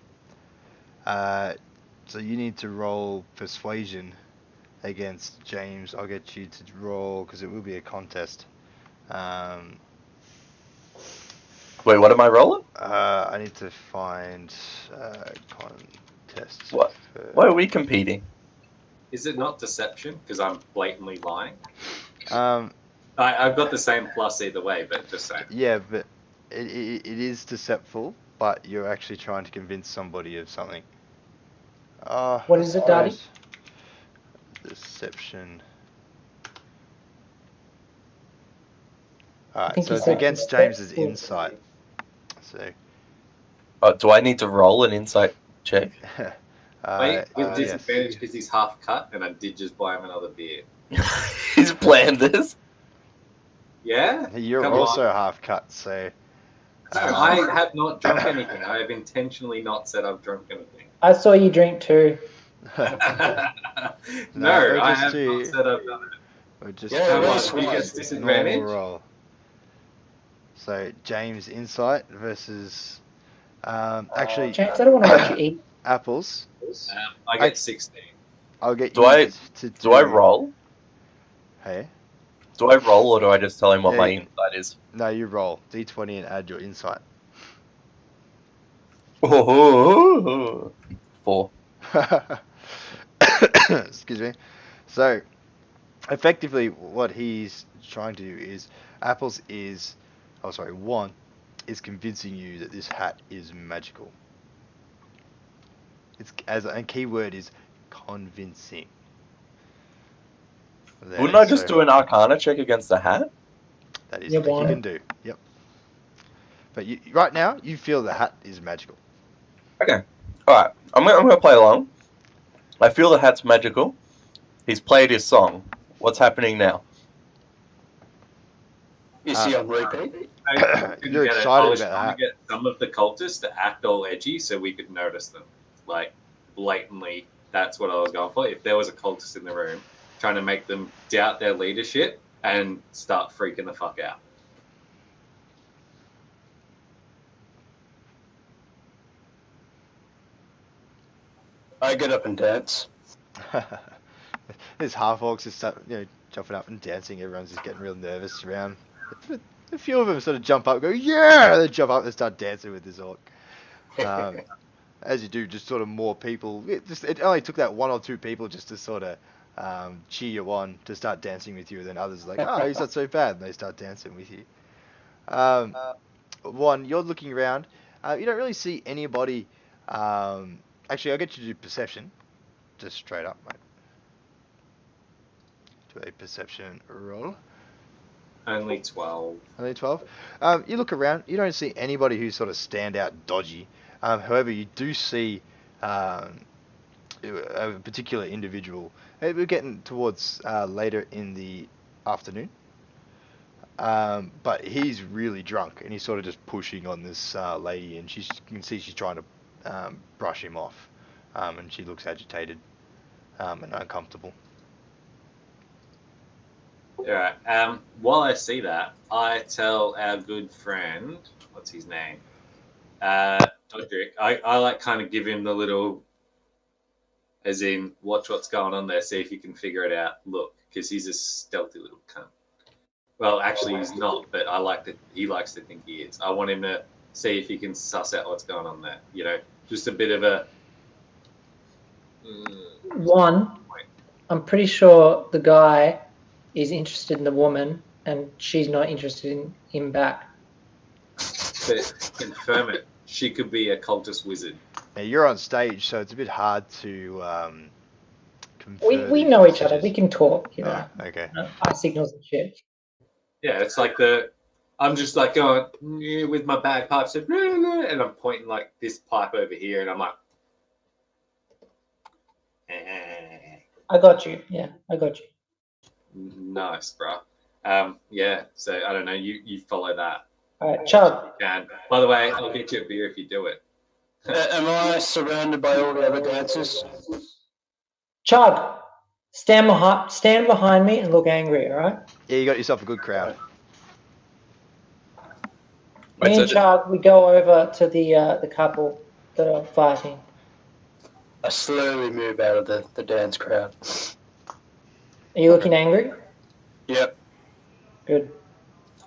So you need to roll persuasion against James. I'll get you to roll because it will be a contest. Wait, what am I rolling? I need to find contests. What? Why are we competing? Is it not deception? Because I'm blatantly lying. Um, I've got the same plus either way, but just saying. yeah, but it is deceptful, but you're actually trying to convince somebody of something. What is it, Daddy? Deception. I Alright, think so you it's said against James's decepful. insight. So, Do I need to roll an insight check? Wait, with yes. disadvantage because he's half cut, and I did just buy him another beer. He's planned this. Yeah? You're Come also on. half cut, so. No, I have not drunk anything. I have intentionally not said I've drunk anything. I saw you drink too. No, we're I just have too- not said I've done it. Or just Yeah, Come on, race do you get wise. disadvantage? normal roll. So James insight versus actually James, I don't want to watch you eat. apples. I get 16. I'll get Do you I to do I roll? Hey, Do I roll or do I just tell him what Yeah, my you- insight is? no, you roll d20 and add your insight. Oh, 4. Excuse me. So, effectively, what he's trying to do is, one is convincing you that this hat is magical. And key word is convincing. There, Wouldn't I just so do an Arcana check against the hat? that is Yeah, a thing you why? can do. Yep. But right now, you feel the hat is magical. Okay. Alright. I'm gonna play along. I feel the hat's magical. He's played his song. What's happening now? Is he on repeat? I couldn't You're get it. excited I was about trying that. to get some of the cultists to act all edgy so we could notice them. Like, blatantly, that's what I was going for. If there was a cultist in the room, trying to make them doubt their leadership and start freaking the fuck out. I get up and dance. There's half orcs just start, jumping up and dancing. Everyone's just getting real nervous around. A few of them sort of jump up and go, yeah! They jump up and start dancing with this orc. As you do, just sort of more people. It only took that one or two people just to sort of cheer you on to start dancing with you. And then others are like, oh, he's not so bad. And they start dancing with you. You're looking around. You don't really see anybody. Actually, I'll get you to do perception. Just straight up, mate. Do a perception roll. Only 12. Only 12. You look around. You don't see anybody who's sort of stand out dodgy. However, you do see a particular individual. We're getting towards later in the afternoon. But he's really drunk, and he's sort of just pushing on this lady, and you can see she's trying to brush him off, and she looks agitated and uncomfortable. Alright, while I see that, I tell our good friend, what's his name? Doderic. I like kind of give him the little, as in, watch what's going on there, see if you can figure it out. Look, because he's a stealthy little cunt. Well, actually, he's not, but he likes to think he is. I want him to see if he can suss out what's going on there. Just a bit of a. One, I'm pretty sure the guy is interested in the woman, and she's not interested in him back. But confirm it. She could be a cultist wizard. Now, you're on stage, so it's a bit hard to confirm. We know each other. We can talk. Okay. Eye signals and shit. Yeah, it's like I'm just like going with my bagpipes and I'm pointing like this pipe over here, and I'm like. I got you. Yeah, I got you. Nice, bro. Yeah. So I don't know. You follow that. All right, Chug. And by the way, I'll get you a beer if you do it. Am I surrounded by all the other dancers? Chug, stand behind me and look angry. All right. Yeah, you got yourself a good crowd. Me and Chug, we go over to the couple that are fighting. I slowly move out of the dance crowd. Are you looking angry? Yep. Good.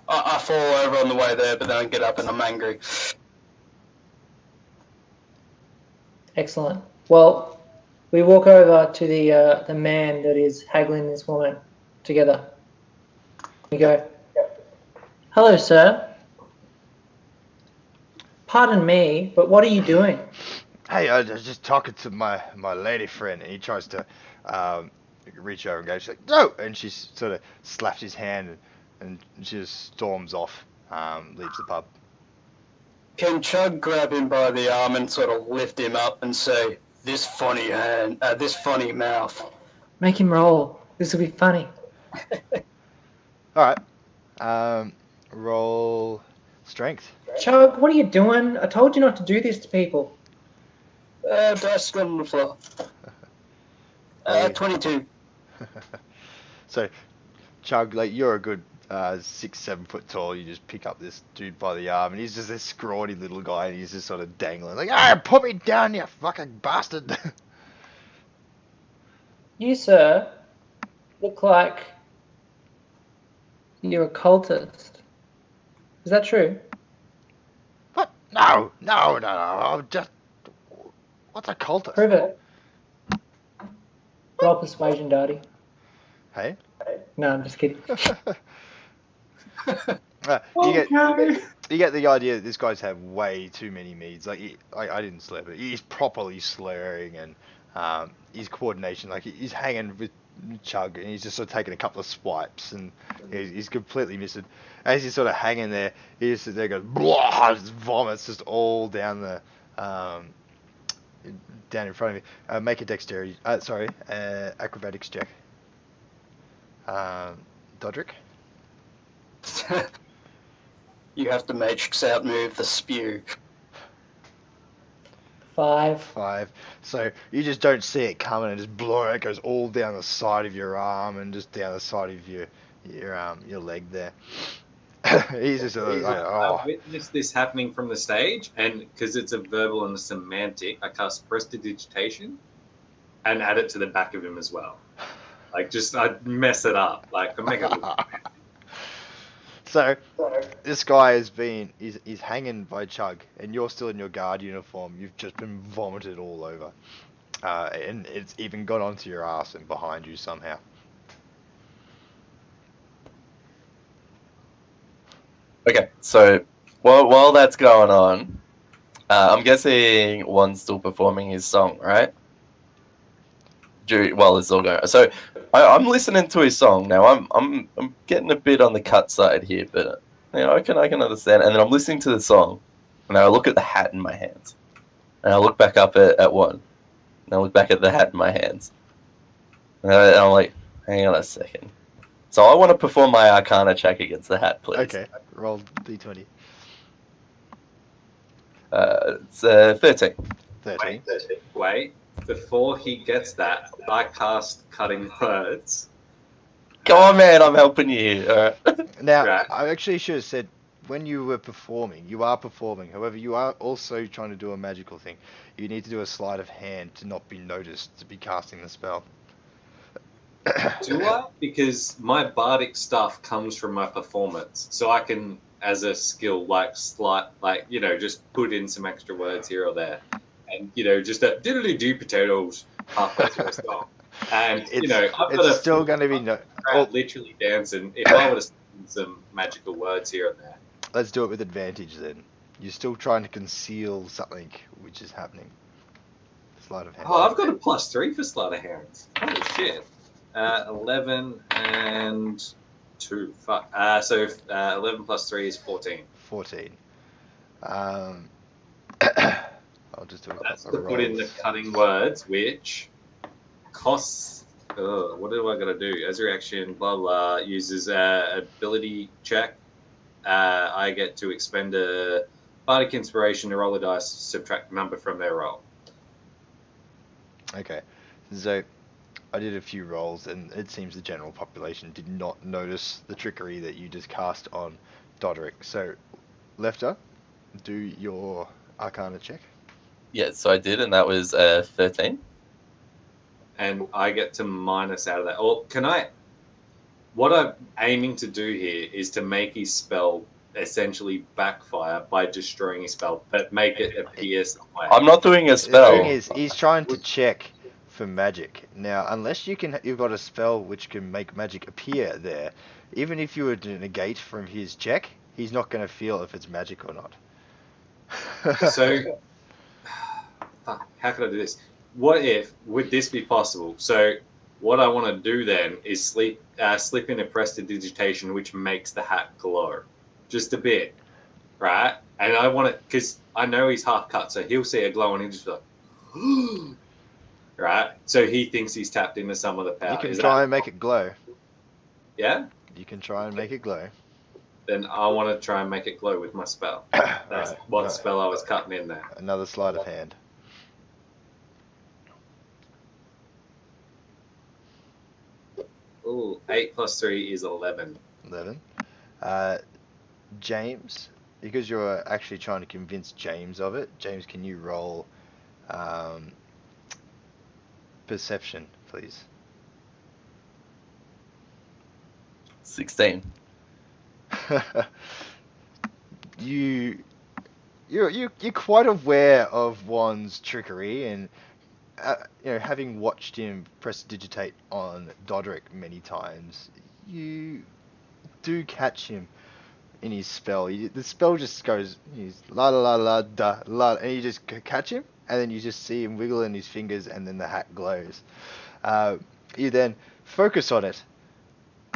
I fall over on the way there, but then I get up and I'm angry. Excellent. Well, we walk over to the man that is haggling this woman together. We go, hello, sir. Pardon me, but what are you doing? Hey, I was just talking to my lady friend, and he tries to reach over and go. She's like, no! And she sort of slaps his hand, and she just storms off, leaves the pub. Can Chug grab him by the arm and sort of lift him up and say, this funny hand, this funny mouth? Make him roll. This will be funny. All right. Roll strength. Chug, what are you doing? I told you not to do this to people. Dice on the floor. 22. So, Chug, like, you're a good 6, 7 foot tall. You just pick up this dude by the arm, and he's just this scrawny little guy, and he's just sort of dangling, like, "Ah, put me down, you fucking bastard!" You, sir, look like you're a cultist. Is that true? What? No. I'm just. What's a cultist? Prove it. Roll persuasion, Daddy. Hey. No, I'm just kidding. You get the idea that this guy's had way too many meads. Like, I didn't slur, but he's properly slurring, and his coordination, like he's hanging with Chugg, and he's just sort of taking a couple of swipes, and he's completely missed it. As he's sort of hanging there, he just sits there, goes, blah, just vomits just all down the down in front of me. Make a dexterity. Acrobatics check. Doderic. You have to matrix out move the spew. 5. So you just don't see it coming, and just blow it goes all down the side of your arm and just down the side of your leg there. He's just like, oh. I witnessed this happening from the stage, and because it's a verbal and a semantic, I cast prestidigitation and add it to the back of him as well. Like, just I'd mess it up, like to make it look. So this guy he's hanging by Chugg, and you're still in your guard uniform. You've just been vomited all over, and it's even got onto your ass and behind you somehow. Okay, so while that's going on, I'm guessing one's still performing his song, right? While it's all going on. So I'm listening to his song now. I'm getting a bit on the cut side here, but I can understand. And then I'm listening to the song, and I look at the hat in my hands, and I look back up at one, and I look back at the hat in my hands, and I'm like, hang on a second. So I want to perform my Arcana check against the hat, please. Okay, roll d20. It's 13. 13. Wait. Before he gets that, I cast Cutting Words. Go on, man, I'm helping you here. All right. Now, Right. I actually should have said, when you were performing, you are performing. However, you are also trying to do a magical thing. You need to do a sleight of hand to not be noticed, to be casting the spell. Do I? Because my bardic stuff comes from my performance, so I can, as a skill, just put in some extra words here or there, and just that diddly-do potatoes halfway through a song, and I've got it's still going to be literally dancing. If I would have some magical words here and there, let's do it with advantage then. You're still trying to conceal something which is happening. Sleight of hand. Oh, I've got a +3 for sleight of hands. Holy shit! 11 and 2. Fuck. So 11 plus 3 is 14. 14. I'll just do a That's couple to of put in the rolls. cutting words, which costs. What do I got to do? As a reaction, blah blah. Uses ability check. I get to expend a bardic inspiration to roll a dice, subtract the number from their roll. Okay, so I did a few rolls, and it seems the general population did not notice the trickery that you just cast on Doderic. So, Lefta, do your Arcana check. Yeah, so I did, and that was 13. And I get to minus out of that. Or can I? What I'm aiming to do here is to make his spell essentially backfire by destroying his spell, but make it appear somewhere. I'm not doing a The spell. thing is, he's trying to check for magic. Now, unless you've got a spell which can make magic appear there, even if you were to negate from his check, he's not going to feel if it's magic or not. So, how could I do this? Would this be possible? So, what I want to do then is slip in a prestidigitation, which makes the hat glow, just a bit, right? And I want it because I know he's half cut, so he'll see a glow and he'll just be like, right? So he thinks he's tapped into some of the power. You can try and make it glow. Yeah. You can try and make it glow. Then I want to try and make it glow with my spell. That's Right. what spell I was cutting in there. Another sleight of hand. Ooh, 8 plus 3 is 11. 11. James, because you're actually trying to convince James of it, James, can you roll perception, please? 16. You're quite aware of Juan's trickery, and having watched him prestidigitate on Doderic many times, you do catch him in his spell. The spell just goes, he's la la la la da la, and you just catch him, and then you just see him wiggle in his fingers, and then the hat glows. You then focus on it,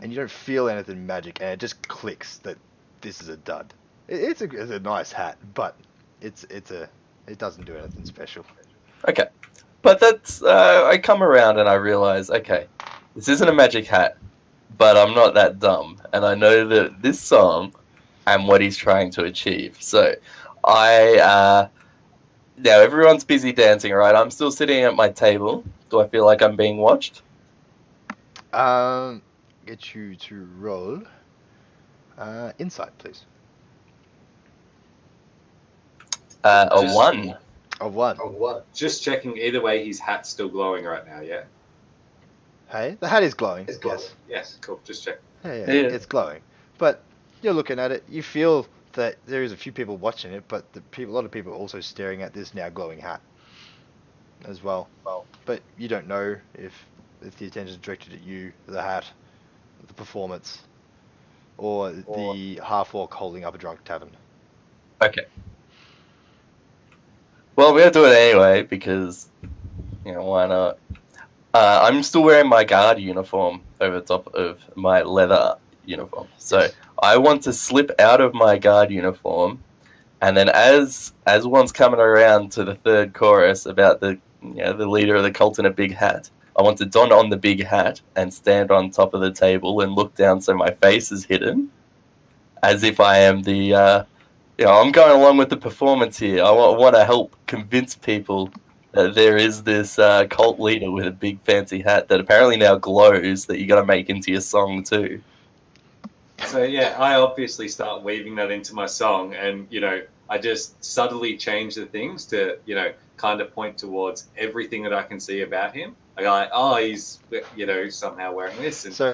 and you don't feel anything magic, and it just clicks that this is a dud. It's a nice hat, but it doesn't do anything special. Okay. But that's, I come around and I realize, okay, this isn't a magic hat, but I'm not that dumb. And I know that this song and what he's trying to achieve. So now everyone's busy dancing, right? I'm still sitting at my table. Do I feel like I'm being watched? Get you to roll insight, please. A 1. A 1. Just checking. Either way, his hat's still glowing right now. Yeah. Hey, the hat is glowing. Yes. Yes. Cool. Just check. Yeah, Yeah. it's glowing. But you're looking at it. You feel that there is a few people watching it, but a lot of people are also staring at this now glowing hat as well. But you don't know if the attention is directed at you, the hat, the performance, or the half-orc holding up a drunk tavern. Okay. Well, we're going to do it anyway because, why not? I'm still wearing my guard uniform over top of my leather uniform. So I want to slip out of my guard uniform, and then as one's coming around to the third chorus about the leader of the cult in a big hat, I want to don on the big hat and stand on top of the table and look down so my face is hidden, as if I am the... I'm going along with the performance here. I want to help convince people that there is this cult leader with a big fancy hat that apparently now glows that you got to make into your song too. So yeah, I obviously start weaving that into my song, and I just subtly change the things to kind of point towards everything that I can see about him. I go like, oh, he's somehow wearing this, and So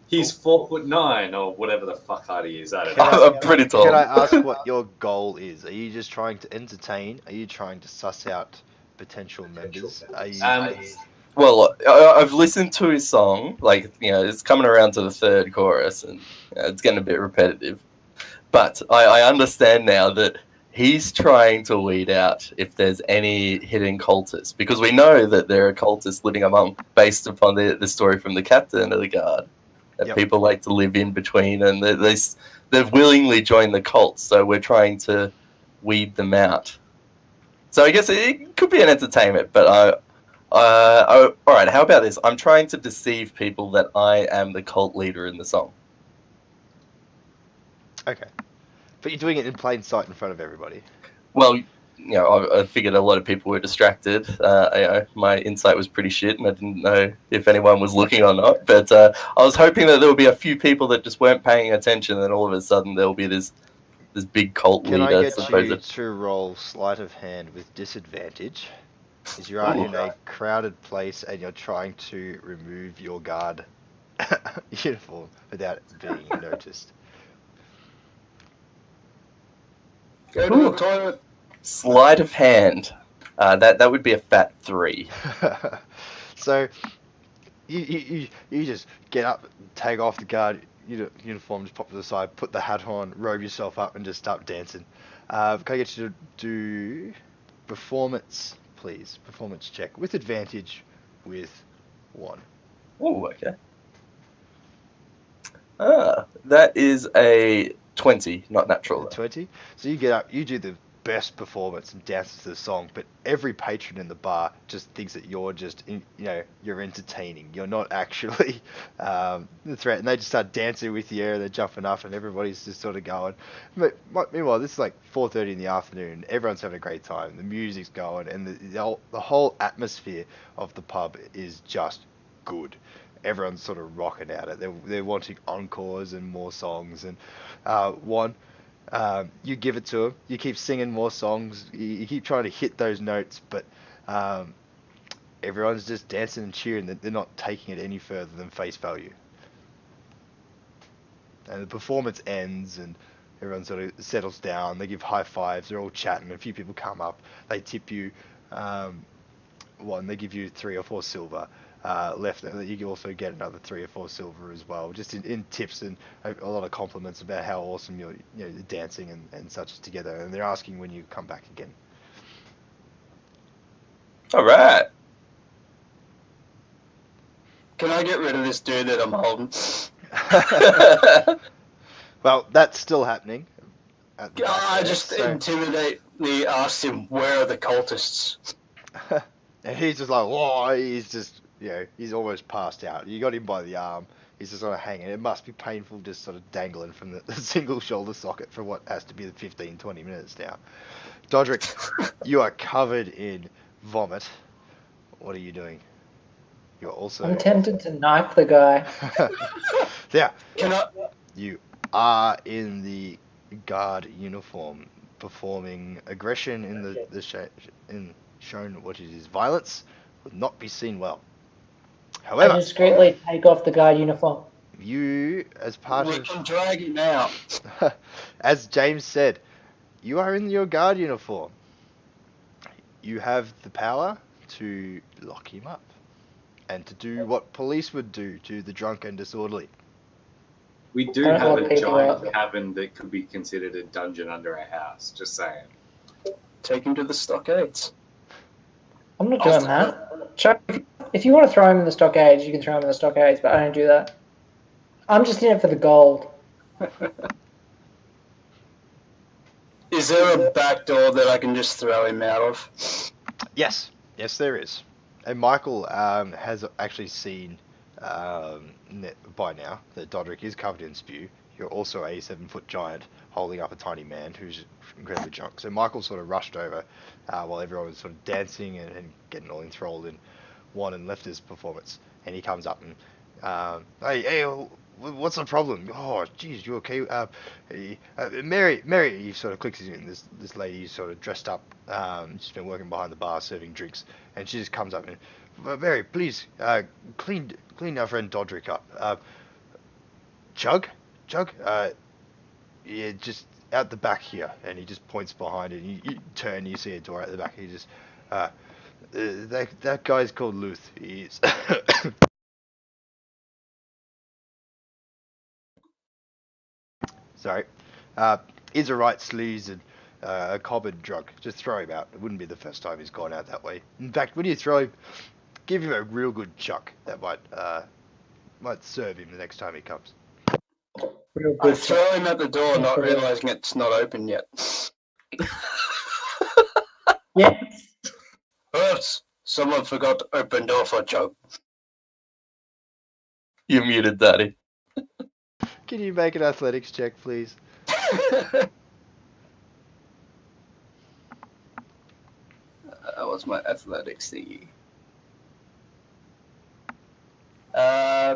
he's 4'9" or whatever the fuck height he is. I don't Can know. I'm pretty tall. Can I ask what your goal is? Are you just trying to entertain? Are you trying to suss out potential members? Are you, Well, I've listened to his song. It's coming around to the third chorus, and it's getting a bit repetitive. But I understand now that he's trying to weed out if there's any hidden cultists, because we know that there are cultists living among, based upon the story from the captain of the guard, that Yep. people like to live in between, and they've willingly joined the cult. So we're trying to weed them out. So I guess it could be an entertainment, but all right. How about this? I'm trying to deceive people that I am the cult leader in the song. okay. But you're doing it in plain sight in front of everybody. Well, I figured a lot of people were distracted. My insight was pretty shit, and I didn't know if anyone was looking or not. But I was hoping that there would be a few people that just weren't paying attention, and all of a sudden there will be this big cult Can leader. I get you to roll sleight of hand with disadvantage? Because you are in a crowded place and you're trying to remove your guard uniform without being noticed. Go to the toilet. Sleight of hand. That would be a fat 3. So you just get up, take off the guard uniform, just pop to the side, put the hat on, robe yourself up, and just start dancing. Can I get you to do performance, please? Performance check with advantage with 1. Oh, okay. That is a 20, not natural. 20. So you get up, you do the best performance and dances to the song, but every patron in the bar just thinks that you're just, you're entertaining. You're not actually the threat, and they just start dancing with you, and they're jumping up, and everybody's just sort of going. But meanwhile, this is like 4:30 in the afternoon. Everyone's having a great time. The music's going, and the whole atmosphere of the pub is just good. everyone's sort of rocking at it. They're wanting encores and more songs. And one, you give it to them. You keep singing more songs. You keep trying to hit those notes, but everyone's just dancing and cheering. They're not taking it any further than face value. And the performance ends, and everyone sort of settles down. They give high fives. They're all chatting. A few people come up. They tip you. They give you 3 or 4 silver. Lefna, you can also get another 3 or 4 silver as well, just in tips and a lot of compliments about how awesome your the dancing and such is together. And they're asking when you come back again. All right. Can I get rid of this dude that I'm holding? Well, that's still happening. I just intimidately asked him, where are the cultists? And he's just like, whoa, he's just, he's almost passed out. You got him by the arm. He's just sort of hanging. It must be painful just sort of dangling from the single shoulder socket for what has to be the 15, 20 minutes now. Doderic, you are covered in vomit. What are you doing? You're also... I'm tempted to knife the guy. Yeah. Can I... You are in the guard uniform, performing aggression in shown what it is. Violence would not be seen well. However, I discreetly take off the guard uniform. you, as part We of... can drag him out. As James said, you are in your guard uniform. You have the power to lock him up and to do what police would do to the drunk and disorderly. We do I have hope a people giant are- cabin that could be considered a dungeon under our house. Just saying. Take him to the stockades. I'm not doing that. Chuck, if you want to throw him in the stockades, you can throw him in the stockades, but I don't do that. I'm just in it for the gold. Is there a back door that I can just throw him out of? Yes, there is. And Michael has actually seen by now that Doderic is covered in spew. You're also a 7-foot giant holding up a tiny man who's incredibly drunk. So Michael sort of rushed over while everyone was sort of dancing and getting all enthralled in Juan and Lefna's performance. And he comes up and, hey, what's the problem? Oh, geez, you okay? Mary, he sort of clicks in. This lady is sort of dressed up. She's been working behind the bar serving drinks, and she just comes up and, Mary, please, clean our friend Doderic up. Chugg, yeah, just out the back here. And he just points behind it. You turn, you see a door out the back. He just, that guy's called Luth. He is. Sorry. Is a right sleaze and a cobbled drunk. Just throw him out. It wouldn't be the first time he's gone out that way. In fact, when you throw him, give him a real good chuck. That might serve him the next time he comes. Real I good. throw him at the door, not realizing it's not open yet. Yeah. Oops, someone forgot to open door for Joe. You muted, Daddy. Can you make an athletics check, please? What's my athletics thingy?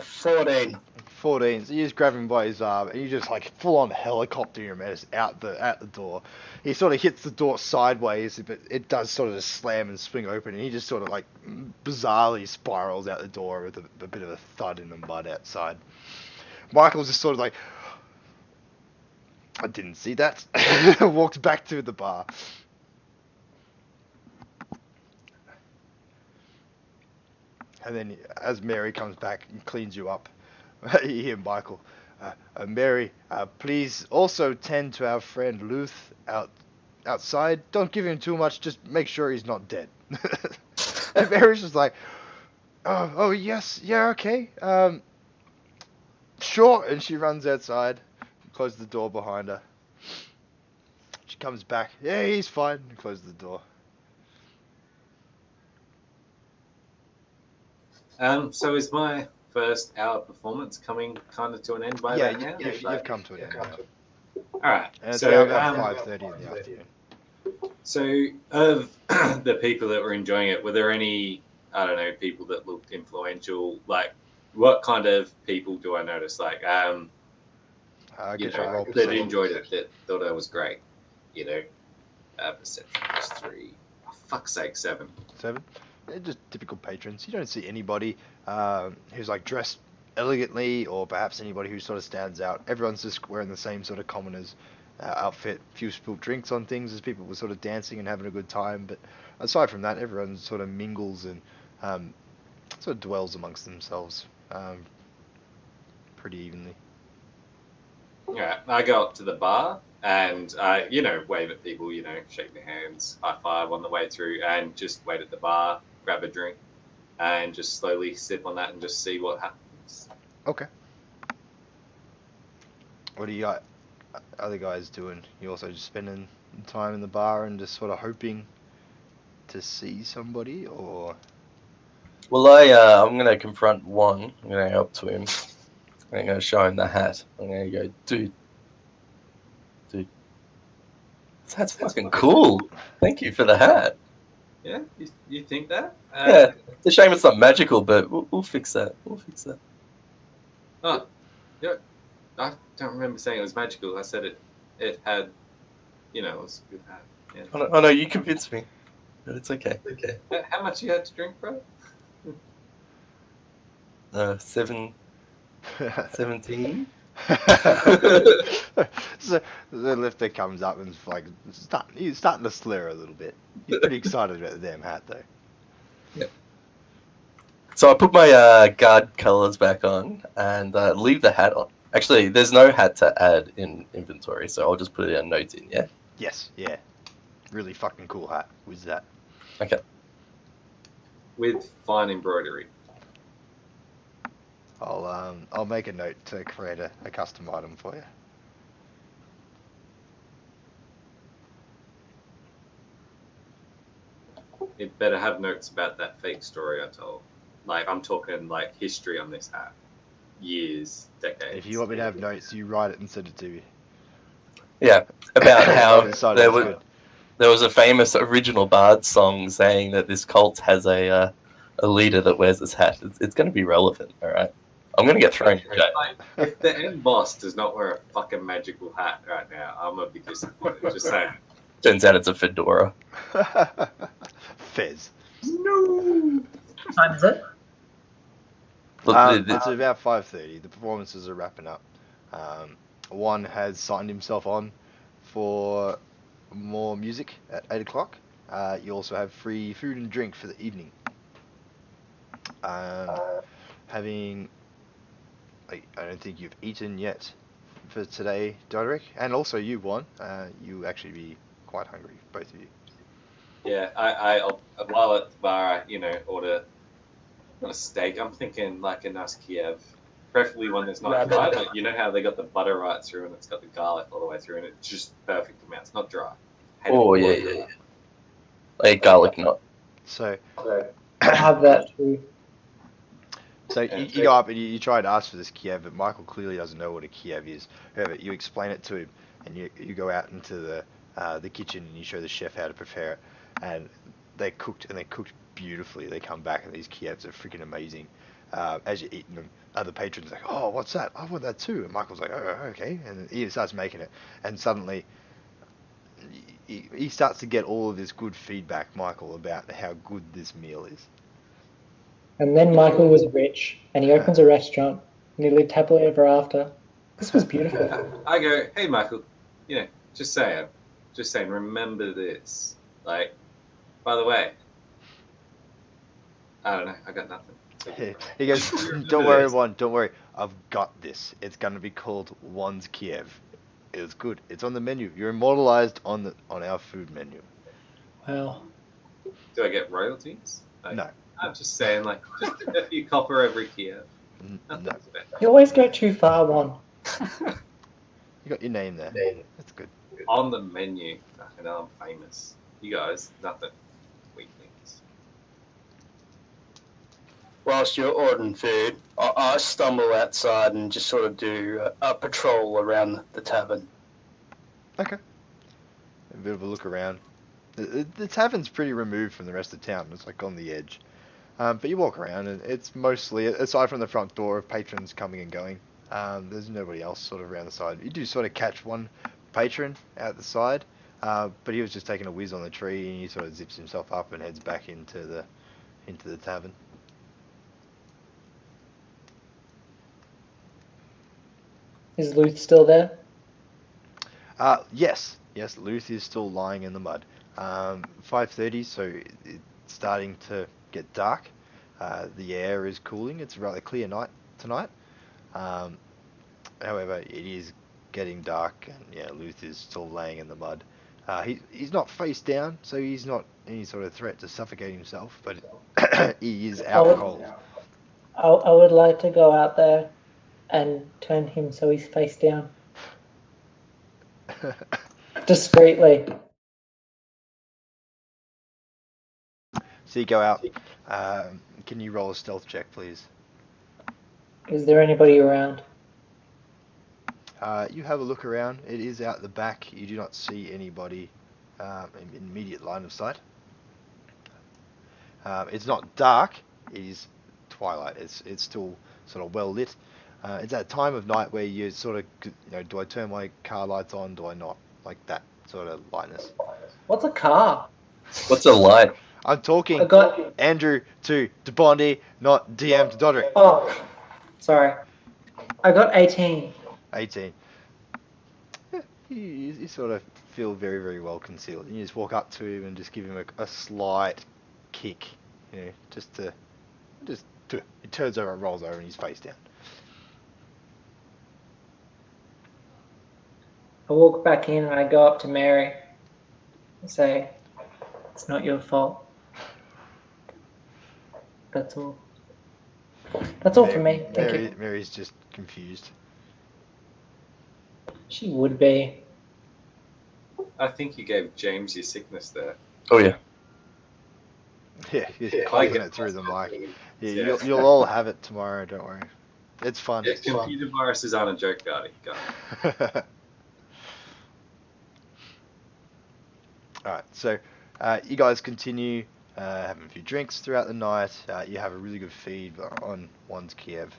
14. 14. So you just grab him by his arm and you just like full on helicopter him out the door. He sort of hits the door sideways, but it does sort of just slam and swing open, and he just sort of like bizarrely spirals out the door with a bit of a thud in the mud outside. Michael's just sort of like, I didn't see that. Walks back to the bar. And then as Mary comes back and cleans you up, you hear Michael, Mary, please also tend to our friend Luth outside. Don't give him too much, just make sure he's not dead. And Mary's just like, oh yes, yeah, okay. Sure. And she runs outside, closes the door behind her. She comes back, yeah, he's fine, and closes the door. So is my first hour performance coming kind of to an end by about now? You've come to an end now. All right. And it's So, about 5:30 in the afternoon. So of the people that were enjoying it, were there any, I don't know, people that looked influential, like what kind of people do I notice? Like, Get your roll that perception. enjoyed it, that thought it was great. Perception is 3. Oh, fuck's sake, 7. 7. They're just typical patrons. You don't see anybody who's like dressed elegantly, or perhaps anybody who sort of stands out. Everyone's just wearing the same sort of commoners outfit. Few spilled drinks on things as people were sort of dancing and having a good time. But aside from that, everyone sort of mingles and sort of dwells amongst themselves pretty evenly. Yeah, I go up to the bar and wave at people, shake their hands, high five on the way through, and just wait at the bar, grab a drink, and just slowly sip on that and just see what happens. Okay. What are you other guys doing? You also just spending time in the bar and just sort of hoping to see somebody, or? Well, I'm gonna confront one. I'm gonna go up to him. I'm gonna show him the hat. I'm gonna go, dude, this hat's fucking cool. Thank you for the hat. Yeah, you think that? Yeah, it's a shame it's not magical, but we'll fix that. We'll fix that. Oh, yeah. I don't remember saying it was magical. I said it had, it was a good hat. Yeah. Oh no, you convinced me. But it's okay. Okay. How much you had to drink, bro? 17. So the lifter comes up and like he's starting to slur a little bit. He's pretty excited about the damn hat though. Yeah. So I put my guard colors back on and leave the hat on. Actually, there's no hat to add in inventory, so I'll just put it in notes in. Yeah. Yes. Yeah. Really fucking cool hat. Who's that? Okay. With fine embroidery. I'll make a note to create a custom item for you. It better have notes about that fake story I told. Like, I'm talking like history on this hat. Years, decades. If you want me to have notes, you write it and send it to me. Yeah, about how there was a famous original Bard song saying that this cult has a leader that wears this hat. It's going to be relevant, all right? I'm going to get thrown in jail. Like, if the end boss does not wear a fucking magical hat right now, I'm going to be disappointed. Just saying. Turns out it's a fedora. Fez. No! What time is it? Look, It's about 5:30. The performances are wrapping up. One has signed himself on for more music at 8 o'clock. You also have free food and drink for the evening. I don't think you've eaten yet for today, Doderic, and also you, Juan. You actually be quite hungry, both of you. Yeah, I'll while at the bar, order not a steak. I'm thinking like a nice Kiev, preferably one that's not dry. Like, you know how they got the butter right through and it's got the garlic all the way through, and it's just perfect amount. It's not dry. Oh yeah. Like garlic nut. So I have that too. So you go up and you try to ask for this Kiev, but Michael clearly doesn't know what a Kiev is. However, you explain it to him, and you go out into the kitchen and you show the chef how to prepare it, and they cooked beautifully. They come back and these Kievs are freaking amazing. As you're eating them, other patrons are like, oh, what's that? I want that too. And Michael's like, oh, okay, and he starts making it, and suddenly he starts to get all of this good feedback, Michael, about how good this meal is. And then Michael was rich, and he opens a restaurant, and he lived happily ever after. This was beautiful. I go, hey, Michael, just saying, remember this. Like, by the way, I don't know, I got nothing. He goes, don't worry, Juan, don't worry. I've got this. It's going to be called Juan's Kiev. It was good. It's on the menu. You're immortalized on our food menu. Wow. Do I get royalties? No. I'm just saying, like, just a few copper every Kiev. No. You always go too far, Juan. You got your name there. That's good. On the menu, I know I'm famous. You guys, nothing. Weaklings. Whilst you're ordering food, I stumble outside and just sort of do a patrol around the tavern. Okay. A bit of a look around. The tavern's pretty removed from the rest of town. It's like on the edge. But you walk around, and it's mostly, aside from the front door of patrons coming and going, there's nobody else sort of around the side. You do sort of catch one patron out the side, but he was just taking a whiz on the tree, and he sort of zips himself up and heads back into the tavern. Is Luth still there? Yes, Luth is still lying in the mud. 5:30, so it's starting to get dark. The air is cooling. It's a rather clear night tonight. However, it is getting dark, and yeah, Luth is still laying in the mud. He's not face down, so he's not any sort of threat to suffocate himself, but he is out cold. I would like to go out there and turn him so he's face down. Discreetly. So you go out. Can you roll a stealth check, please? Is there anybody around? You have a look around. It is out the back. You do not see anybody in immediate line of sight. It's not dark. It is twilight. It's still sort of well lit. It's that time of night where you sort of, do I turn my car lights on? Do I not? Like that sort of lightness. What's a car? What's a light? I'm talking I got Andrew to Bondi, not DM to Doderic. Oh, sorry. I got 18. 18. Yeah, you sort of feel very, very well concealed. You just walk up to him and just give him a slight kick, just to, he turns over and rolls over and he's face down. I walk back in and I go up to Mary and say, "It's not your fault." That's all. That's all for me. Thank you. Mary's just confused. She would be. I think you gave James your sickness there. Oh yeah. Yeah, you're I closing get it through the mic. Yeah, Yeah. you'll all have it tomorrow. Don't worry. It's fun. Yeah, It's fun. computer viruses aren't a joke, Gardy. Go. Alright, so you guys continue having a few drinks throughout the night. You have a really good feed on one's Kiev,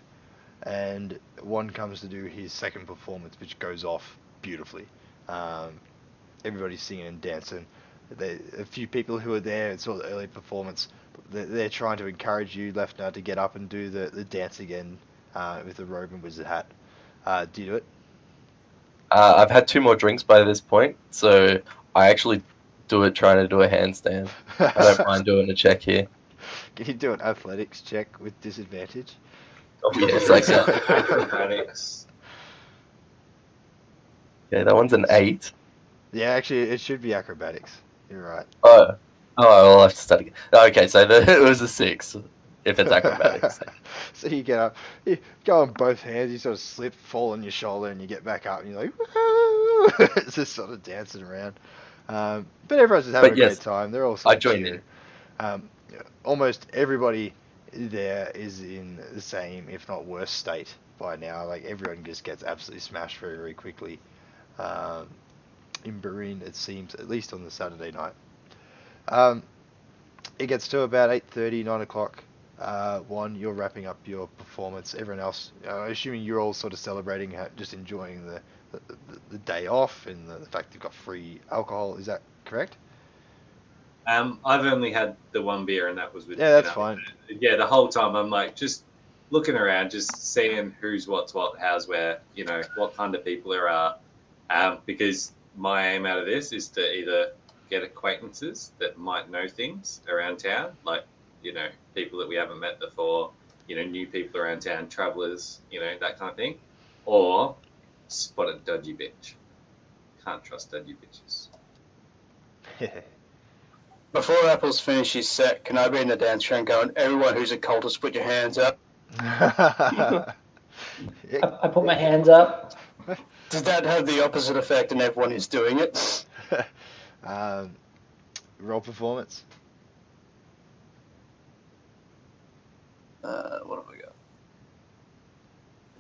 and one comes to do his second performance, which goes off beautifully. Everybody's singing and dancing. A few people who are there, it's all the early performance. They're trying to encourage you, Lefna, to get up and do the dance again with the robe and wizard hat. Do you do it? I've had 2 more drinks by this point, so I actually do it trying to do a handstand. I don't mind doing a check here. Can you do an athletics check with disadvantage? Oh yes, I can. Acrobatics. Yeah, that one's an 8. Yeah, actually, it should be acrobatics. You're right. Oh, I'll have to start again. Okay, so it was a 6, if it's acrobatics. So you get up, you go on both hands, you sort of slip, fall on your shoulder, and you get back up, and you're like, woo! It's just sort of dancing around. But everyone's just having a great time. They're all sort I of joined cheering. Almost everybody there is in the same, if not worse, state by now. Like, everyone just gets absolutely smashed very, very quickly. In Berein, it seems, at least on the Saturday night. It gets to about 8:30, 9 o'clock. One, you're wrapping up your performance. Everyone else, assuming you're all sort of celebrating, just enjoying the day off and the fact you've got free alcohol. Is that correct? I've only had the one beer, and that was with. Yeah, that's fine. Yeah, the whole time I'm like just looking around, just seeing who's what's what, how's where, what kind of people there are, because my aim out of this is to either get acquaintances that might know things around town, like, people that we haven't met before, new people around town, travelers, that kind of thing, or spot a dodgy bitch. Can't trust dodgy bitches. Before Apple's finished his set, can I be in the dance round going, everyone who's a cultist, put your hands up? I put my hands up. Does that have the opposite effect and everyone is doing it? Roll performance. What have I got?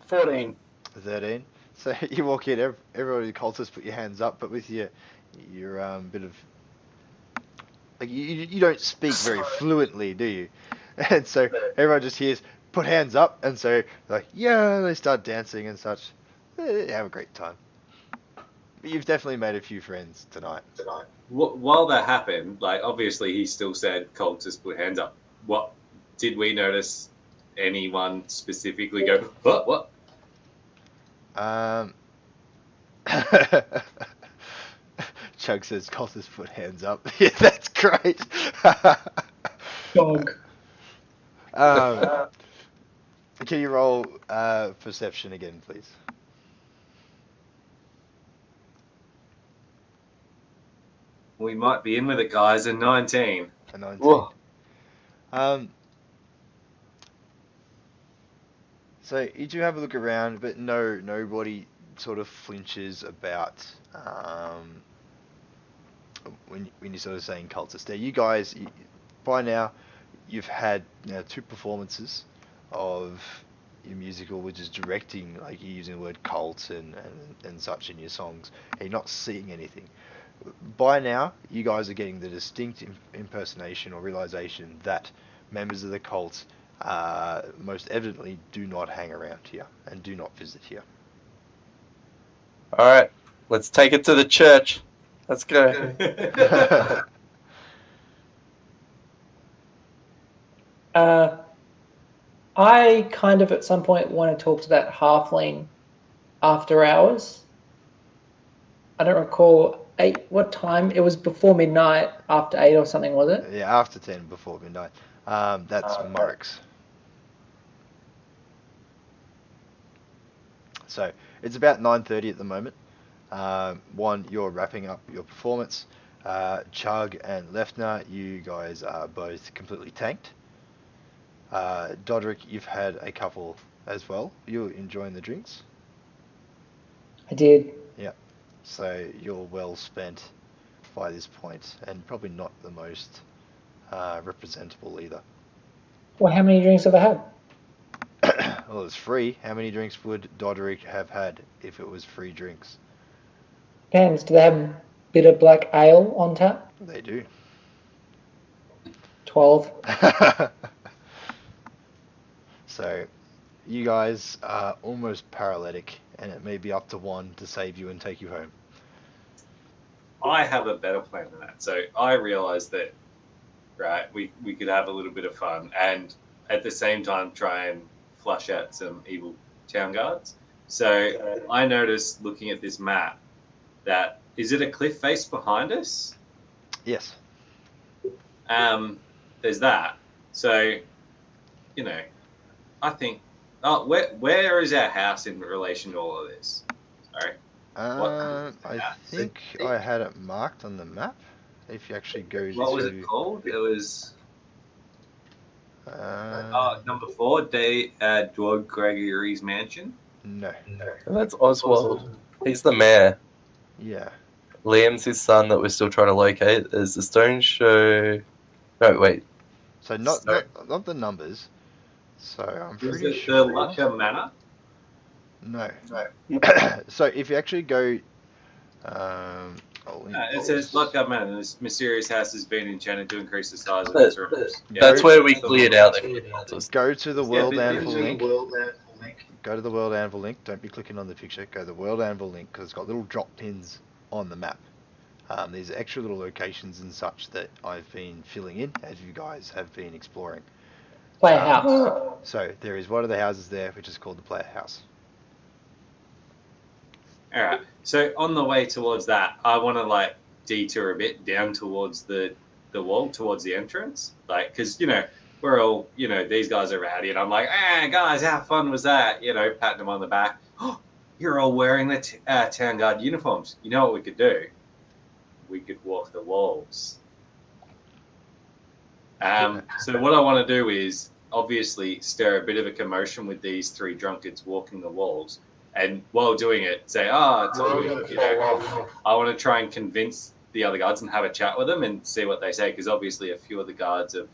14. 13. So you walk in, everybody cultists put your hands up, but with your bit of, like, you don't speak very fluently, do you? And so everyone just hears, put hands up, and so like, yeah, they start dancing and such. They have a great time. But you've definitely made a few friends tonight. While that happened, like obviously he still said cultists put hands up. What did we notice? Anyone specifically go what? Chug says cultists put hands up. Yeah, that's great. Dog. Can you roll perception again, please? We might be in with it, guys. In 19. A 19. Whoa. So you do have a look around, but nobody sort of flinches about when you're sort of saying cultist. Now, you guys, by now, you've had 2 performances of your musical, which is directing, like you're using the word cult and such in your songs, and you're not seeing anything. By now, you guys are getting the distinct impersonation or realization that members of the cult most evidently do not hang around here and do not visit here. All right, let's take it to the church. Let's go. I kind of at some point want to talk to that halfling after hours. I don't recall what time. It was before midnight, after 8 or something, was it? Yeah, after 10, before midnight. That's Mark's. So it's about 9:30 at the moment. One, you're wrapping up your performance. Chugg and Lefna, you guys are both completely tanked. Doderic, you've had a couple as well. You're enjoying the drinks? I did. Yeah. So you're well spent by this point, and probably not the most representable either. Well, how many drinks have I had? Well, it's free. How many drinks would Doderic have had if it was free drinks? Depends. Do they have a bit of black ale on tap? They do. 12. So, you guys are almost paralytic, and it may be up to 1 to save you and take you home. I have a better plan than that. So I realized that, right, we could have a little bit of fun and at the same time try and flush out some evil town guards. So I noticed looking at this map that, is it a cliff face behind us? Yes. There's that. So, I think, where is our house in relation to all of this? Sorry. I think I had it marked on the map. If you actually go What was it called? It was number 4, Dwarf Gregory's mansion. No. And that's Oswald. He's the mayor. Yeah. Liam's his son that we're still trying to locate. Is the stone show? No, wait. So not the numbers. So I'm Was pretty it sure. the Lucca Manor? No. So if you actually go, It says Lucca Manor. This mysterious house has been enchanted to increase the size of its rooms. That's where we cleared out the go to the World Yeah, Anvil link. Go to the World Anvil link. Don't be clicking on the picture. Go to the World Anvil link because it's got little drop pins on the map. There's extra little locations and such that I've been filling in as you guys have been exploring. Player house. So there is one of the houses there, which is called the Player House. All right. So on the way towards that, I want to detour a bit down towards the wall, towards the entrance, because we're all these guys are rowdy, and I'm like, guys, how fun was that? Patting them on the back. Oh, you're all wearing the town guard uniforms. You know what we could do? We could walk the walls. So what I want to do is obviously stir a bit of a commotion with these 3 drunkards walking the walls. And while doing it, say, it's all good, I want to try and convince the other guards and have a chat with them and see what they say, because obviously a few of the guards have,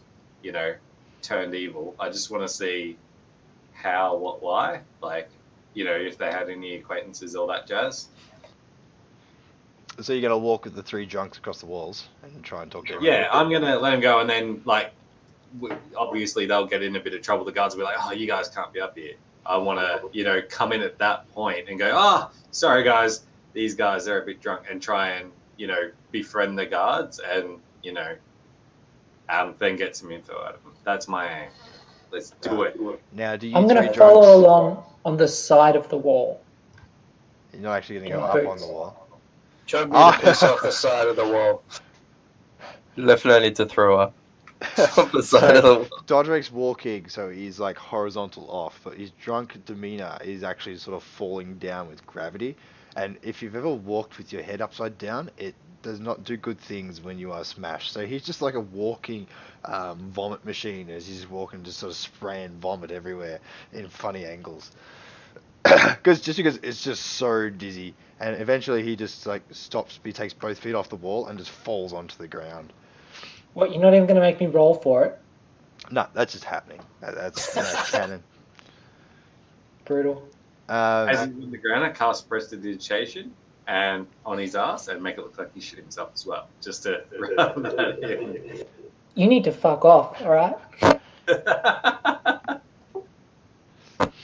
turned evil. I just want to see how, what, why, if they had any acquaintances, all that jazz. So you're gonna walk with the 3 drunks across the walls and try and talk to them. Yeah, I'm going to let them go and then, obviously they'll get in a bit of trouble. The guards will be like, "Oh, you guys can't be up here." I want to, come in at that point and go, "Oh, sorry guys, these guys are a bit drunk," and try and, befriend the guards and, then get some info out of them. That's my aim. Let's do it. Now, do you I'm going three to follow drunks? along on the side of the wall. You're not actually going to In go up on boots. the wall. Chug me to piss off the side of the wall. Lefna need to throw up on the side of the wall. Doderic's walking, so he's like horizontal off, but his drunk demeanor is actually sort of falling down with gravity. And if you've ever walked with your head upside down, it does not do good things when you are smashed. So he's just like a walking vomit machine as he's walking, just sort of spraying vomit everywhere in funny angles. Because it's just so dizzy, and eventually he just like stops. He takes both feet off the wall and just falls onto the ground. What, you're not even going to make me roll for it? No, that's just happening. That's canon. Brutal. As he's on the ground, I cast prestidigitation and on his ass and make it look like he shit himself as well, just to rub that in. You need to fuck off, alright?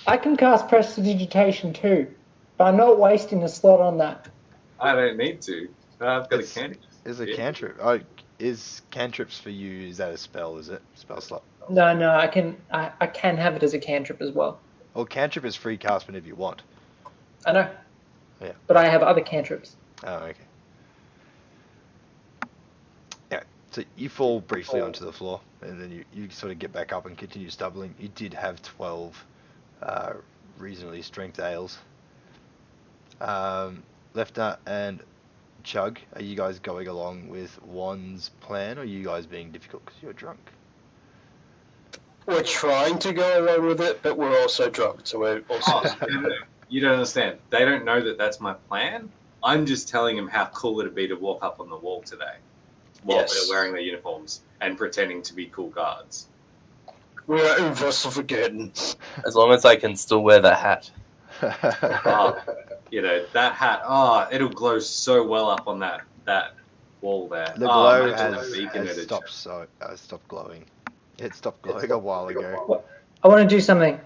I can cast prestidigitation too, but I'm not wasting a slot on that. I don't need to. I've got a cantrip. Is a cantrip? Oh, is cantrips for you? Is that a spell? Is it spell slot? No, I can have it as a cantrip as well. Well, cantrip is free cast whenever you want. I know. Yeah. But I have other cantrips. Oh, okay. Yeah. So you fall briefly onto the floor, and then you sort of get back up and continue stumbling. You did have 12 reasonably strength ales. Lefna and Chugg, are you guys going along with Juan's plan, or are you guys being difficult because you're drunk? We're trying to go along with it, but we're also drunk, so we're also... You don't understand. They don't know that that's my plan. I'm just telling them how cool it'd be to walk up on the wall today while they're wearing their uniforms and pretending to be cool guards. We're investigating. As long as I can still wear the hat. That hat, it'll glow so well up on that wall there. The glow has stopped glowing. It stopped glowing a while ago. I want to do something.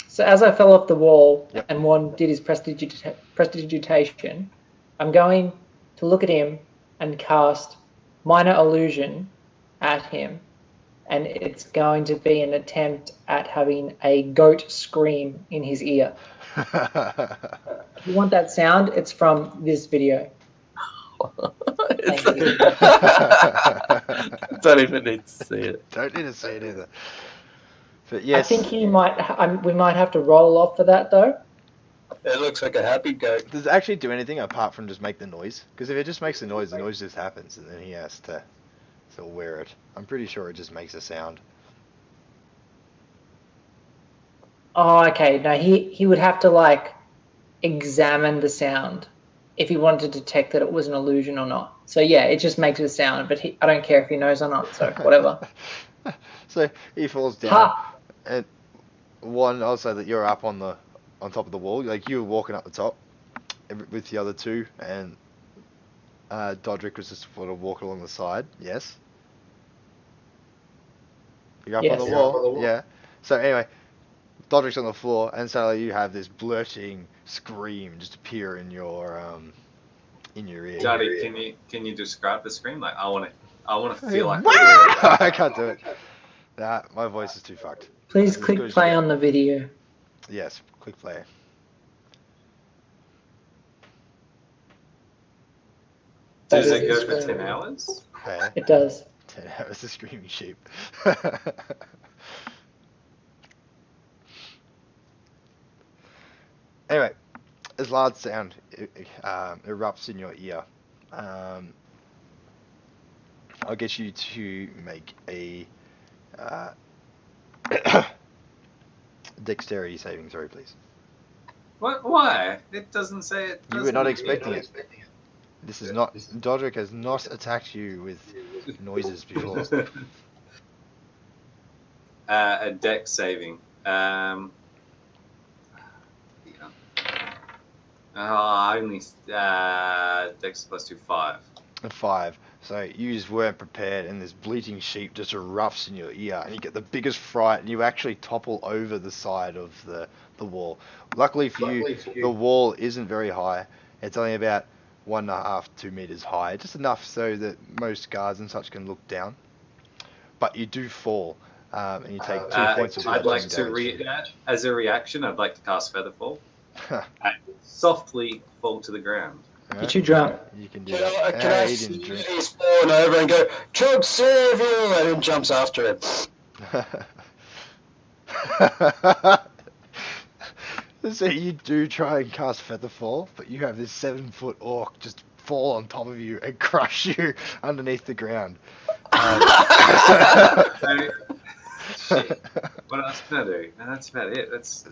So as I fell off the wall Yep. and one did his prestidigitation, I'm going to look at him and cast minor illusion at him. And it's going to be an attempt at having a goat scream in his ear. If you want that sound, it's from this video. Thank you. Don't even need to see it. Don't need to see it either. But yes, I think we might have to roll off for that though. It looks like a happy goat. does it actually do anything apart from just make the noise? Because if it just makes the noise just happens, and then he has to wear it. I'm pretty sure it just makes a sound. Oh, okay. No, he would have to examine the sound if he wanted to detect that it was an illusion or not. So yeah, it just makes a sound, but I don't care if he knows or not. So whatever. So he falls down, Ha! and I'll say that you're up on top of the wall, like you were walking up the top with the other two, and Doderic was just sort of walking along the side. Yes. You're up on the wall. Yeah. So anyway, Doderic's on the floor, and suddenly you have this blurting scream just appear in your ear. Daddy, can you describe the scream? Like I want to feel like I can't do it. Nah, my voice is too fucked. Please click play on the video. Yes, click play. Does it go for 10 hours? Yeah. It does. 10 hours of screaming sheep. Anyway, this loud sound erupts in your ear. I'll get you to make a dexterity saving throw, please. What? Why? It doesn't say it. You were not expecting it. This is not. Doderic has not attacked you with noises before. A dex saving. Only dex plus 2, 5. A 5. So you just weren't prepared, and this bleating sheep just erupts in your ear, and you get the biggest fright, and you actually topple over the side of the wall. Luckily for you, the wall isn't very high. It's only about 1.5, 2 meters high, just enough so that most guards and such can look down. But you do fall, and you take 2 points of I'd like bludgeoning to damage. as a reaction, I'd like to cast Featherfall and softly fall to the ground. Get you drunk. You can do Can that. I He see didn't drink. he's falling over and go, Chug, save you! And then jumps after him. So you do try and cast Featherfall, but you have this 7-foot orc just fall on top of you and crush you underneath the ground. Shit. What else can I do? No, that's about it. That's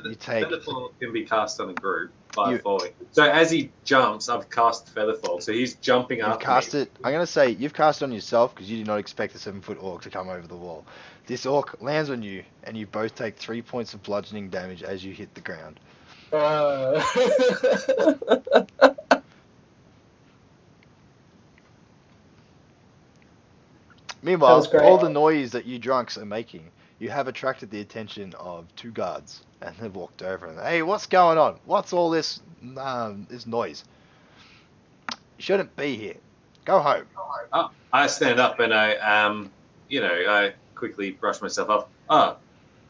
you take- Featherfall can be cast on a group by falling. So as he jumps, I've cast Featherfall. So he's jumping You've after cast me. it. I'm going to say you've cast it on yourself because you did not expect a 7-foot orc to come over the wall. This orc lands on you, and you both take 3 points of bludgeoning damage as you hit the ground. Meanwhile, was great. all the noise that you drunks are making, you have attracted the attention of 2 guards, and they've walked over and, hey, what's going on? What's all this noise? You shouldn't be here. Go home. Oh, I stand up and I quickly brush myself off. Oh,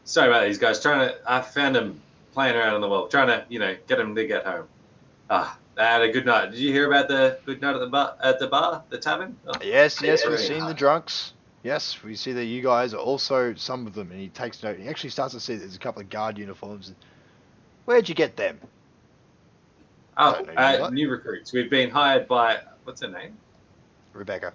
sorry about these guys. I found them playing around on the wall, trying to, get them to get home. I had a good night. Did you hear about the good night at the bar, the tavern? Oh, Yes, we've seen the drunks. Yes, we see that you guys are also some of them, and he takes note. He actually starts to see there's a couple of guard uniforms. Where'd you get them? Oh, Don't know you lot. new recruits. We've been hired by, what's her name? Rebecca.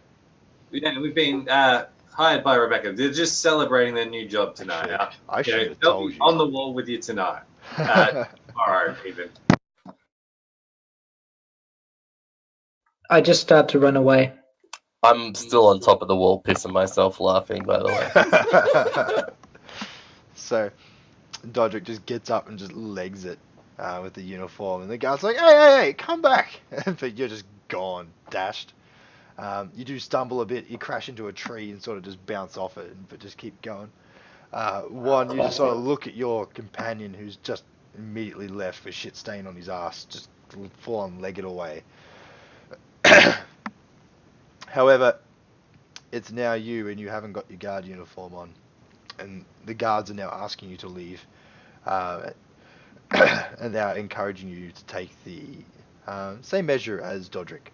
We've been hired by Rebecca. They're just celebrating their new job tonight. I should have they'll told be you. on the wall with you tonight. Tomorrow, even. I just start to run away. I'm still on top of the wall, pissing myself laughing, by the way. So, Doderic just gets up and just legs it with the uniform, and the guard's like, hey, come back! But you're just gone, dashed. You do stumble a bit, you crash into a tree and sort of just bounce off it, but just keep going. You just sort of look at your companion who's just immediately left with shit stain on his ass, just full on legged away. However, it's now you, and you haven't got your guard uniform on, and the guards are now asking you to leave, and they're encouraging you to take the same measure as Doderic.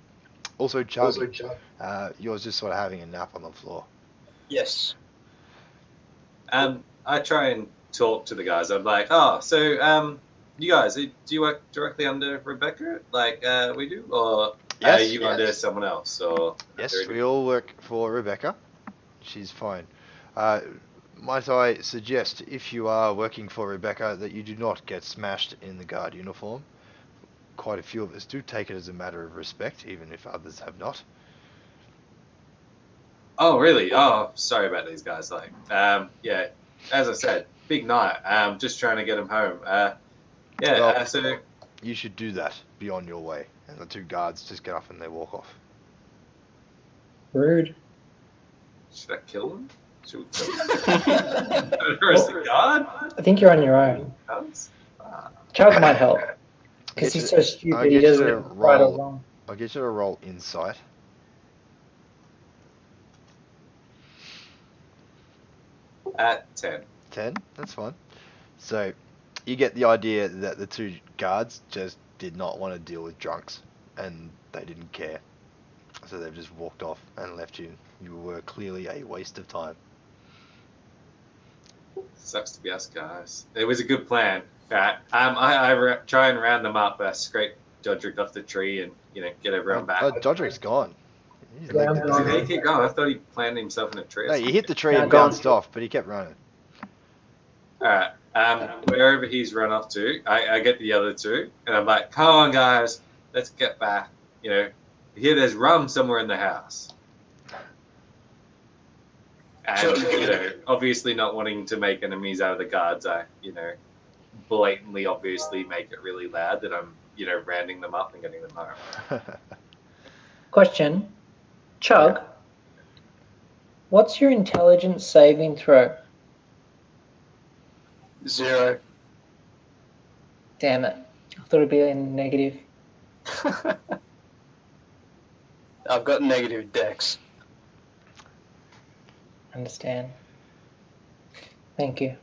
Also, Chugg, yours just sort of having a nap on the floor. Yes. I try and talk to the guys. I'm like, you guys, do you work directly under Rebecca, like we do, or are you under someone else? Or yes, we all work for Rebecca. She's fine. Might I suggest, if you are working for Rebecca, that you do not get smashed in the guard uniform. Quite a few of us do take it as a matter of respect, even if others have not. Oh, really? Oh, sorry about these guys. Like, as I said, big night. Just trying to get them home. So you should do that. Be on your way. And the 2 guards just get up and they walk off. Rude. Should I kill them? Should we kill them? Arrest the guard? I think you're on your own. Chug might help. Because he's so stupid, he doesn't know right or wrong. I'll get you to roll insight. At 10. 10? That's fine. So, you get the idea that the 2 guards just did not want to deal with drunks, and they didn't care. So they've just walked off and left you. You were clearly a waste of time. Sucks to be us, guys. It was a good plan. Right. I try and round them up, scrape Doderic off the tree, and get everyone back. Dodric's gone. Did he keep going? I thought he planted himself in a tree. No, you hit the tree and bounced off, but he kept running. All right. Wherever he's run off to, I get the other 2, and I'm like, "Come on, guys, let's get back." Here, there's rum somewhere in the house, and obviously not wanting to make enemies out of the guards, I blatantly, obviously make it really loud that I'm rounding them up and getting them home. Question. Chug, what's your intelligence saving throw? 0. Damn it. I thought it'd be a negative. I've got negative dex. Understand. Thank you.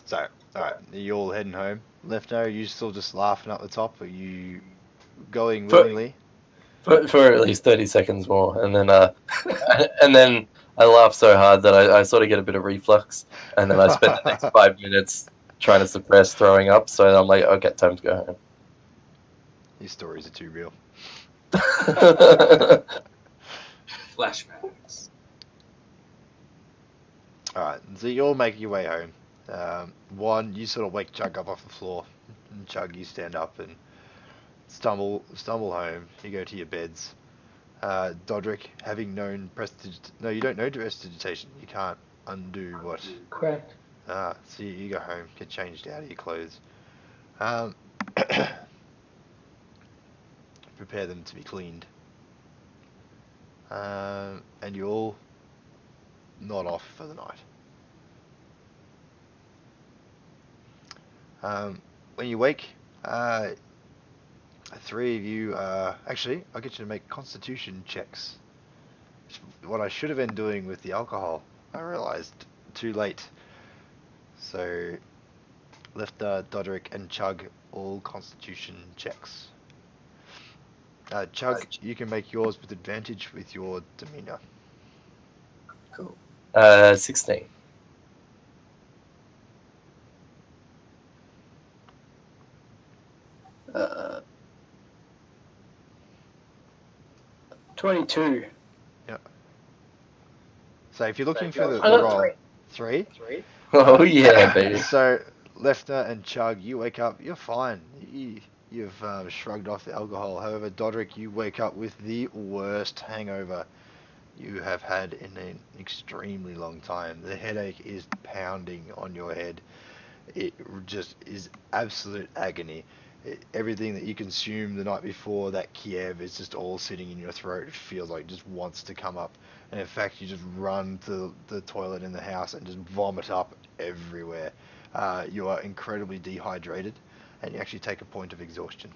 So, alright, are you all heading home? Lefna, are you still just laughing up the top? Are you going For- willingly? For at least 30 seconds more, and then and then I laugh so hard that I sort of get a bit of reflux, and then I spend the next 5 minutes trying to suppress throwing up. So I'm like, okay, time to go These stories are too real. home. Flashbacks. Alright, so you all make your way home. One, you sort of wake Chug up off the floor. And Chug, you stand up and stumble home. You go to your beds. Doderic, having known no, you don't know prestidigitation. You can't undo what. Correct. So you go home, get changed out of your clothes. Prepare them to be cleaned. And you all nod off for the night. When you wake, 3 of you, actually, I'll get you to make constitution checks. What I should have been doing with the alcohol, I realized too late. So, Lefna, Doderic, and Chug, all constitution checks. Chug, you can make yours with advantage with your demeanor. Cool. 16. 22. So if you're looking for the I got roll, 3. Oh yeah, baby. So Lefna and Chug, you wake up, you're fine. You've shrugged off the alcohol. However, Doderic, you wake up with the worst hangover you have had in an extremely long time. The headache is pounding on your head. It just is absolute agony. Everything that you consumed the night before, that Kiev, is just all sitting in your throat. It feels like it just wants to come up. And in fact, you just run to the toilet in the house and just vomit up everywhere. You are incredibly dehydrated, and you actually take a point of exhaustion.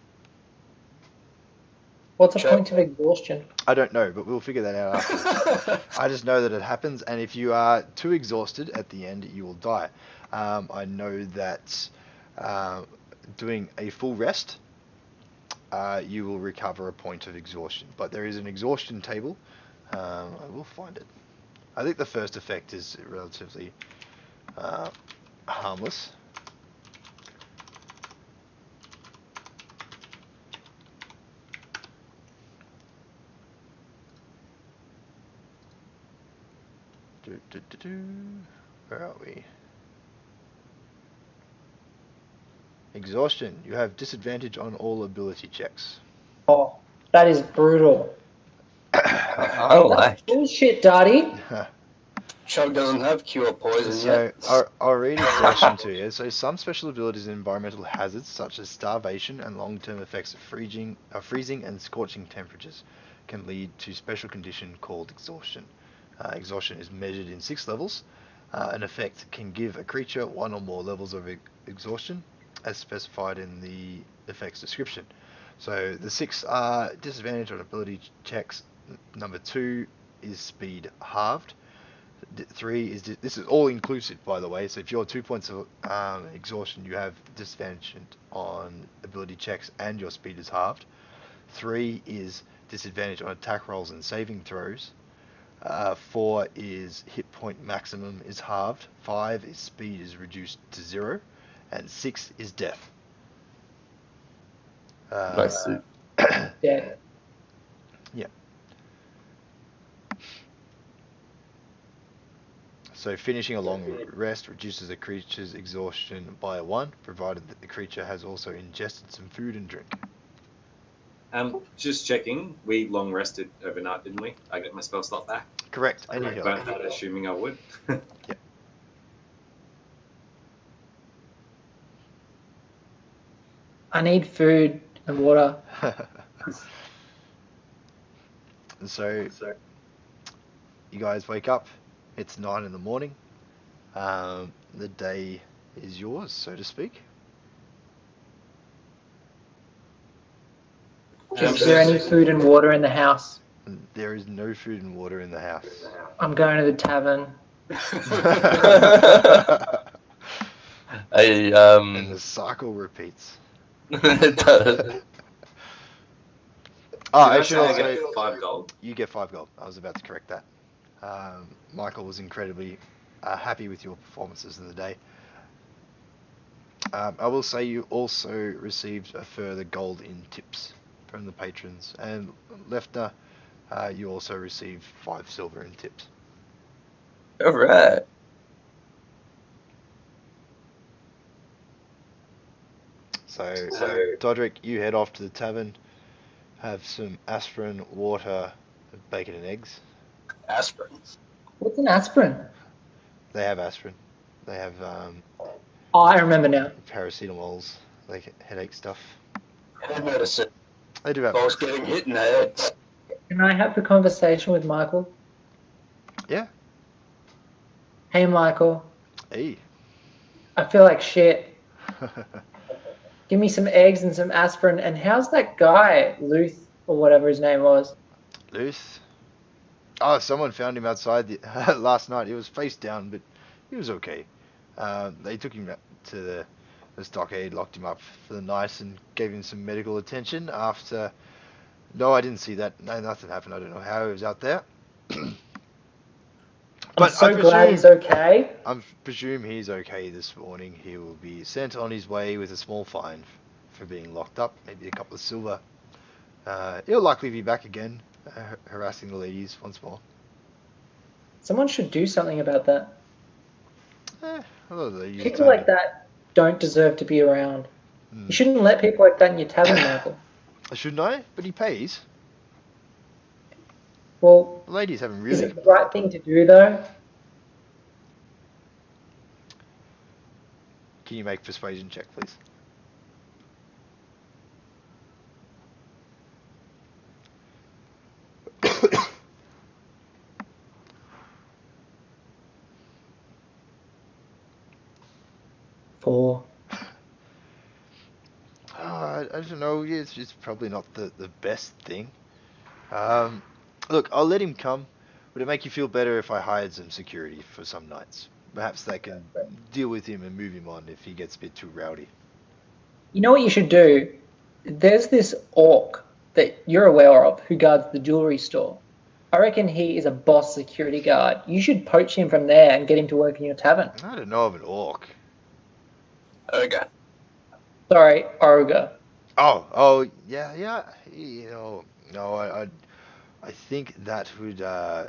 What's a point of exhaustion? I don't know, but we'll figure that out afterwards. I just know that it happens, and if you are too exhausted at the end, you will die. I know that doing a full rest, you will recover a point of exhaustion. But there is an exhaustion table. I will find it. I think the first effect is relatively harmless. Where are we? Exhaustion. You have disadvantage on all ability checks. Oh, that is brutal. I like. Bullshit, Daddy. Chug doesn't have cure poison So yet. I'll read exhaustion to you. So some special abilities and environmental hazards such as starvation and long-term effects of freezing and scorching temperatures can lead to special condition called exhaustion. Exhaustion is measured in 6 levels. An effect can give a creature 1 or more levels of exhaustion, as specified in the effect's description. So the 6 are disadvantage on ability checks. Number 2 is speed halved. 3 is this is all inclusive, by the way. So if you're 2 points of exhaustion, you have disadvantage on ability checks and your speed is halved. 3 is disadvantage on attack rolls and saving throws. 4 is hit point maximum is halved. 5 is speed is reduced to 0, and 6 is death. Nice suit. Yeah. Yeah. So finishing a long rest reduces a creature's exhaustion by 1, provided that the creature has also ingested some food and drink. Just checking. We long rested overnight, didn't we? I get my spell slot back. Correct. And you I heal. burnt that, assuming I would. Yep. I need food and water. And so you guys wake up. It's 9 in the morning. The day is yours, so to speak. Is there any food and water in the house? And there is no food and water in the house. I'm going to the tavern. And the cycle repeats. It does. Oh, Did I should say also. I get 5 gold? You get 5 gold. I was about to correct that. Michael was incredibly happy with your performances in the day. I will say you also received a further gold in tips from the patrons, and Lefna, you also received 5 silver in tips. All right. So Doderic, you head off to the tavern, have some aspirin, water, bacon and eggs. Aspirin. What's an aspirin? They have aspirin. They have Oh, I remember now. paracetamols, like headache stuff. Head medicine. They do have. I was getting hit in the head. Can I have a conversation with Michael? Yeah. Hey, Michael. Hey. I feel like shit. Give me some eggs and some aspirin. And how's that guy, Luth, or whatever his name was? Luth. Oh, someone found him outside last night. He was face down, but he was okay. They took him to the stockade, locked him up for the night, and gave him some medical attention after... No, I didn't see that. No, nothing happened. I don't know how he was out there. I'm so glad he's okay. I presume he's okay this morning. He will be sent on his way with a small fine for being locked up, maybe a couple of silver. He'll likely be back again, harassing the ladies once more. Someone should do something about that. A lot of the ladies People like that don't deserve to be around. You shouldn't let people like that in your tavern, Michael. Shouldn't I? But he pays. Well, The ladies haven't is really... it the right thing to do, though? Can you make persuasion check, please? Four. I don't know. It's probably not the best thing. Look, I'll let him come. Would it make you feel better if I hired some security for some nights? Perhaps they can deal with him and move him on if he gets a bit too rowdy. You know what you should do? There's this orc that you're aware of who guards the jewelry store. I reckon he is a boss security guard. You should poach him from there and get him to work in your tavern. I don't know of an orc. Okay. Sorry, ogre. Oh, yeah. You know, no, I think that would. I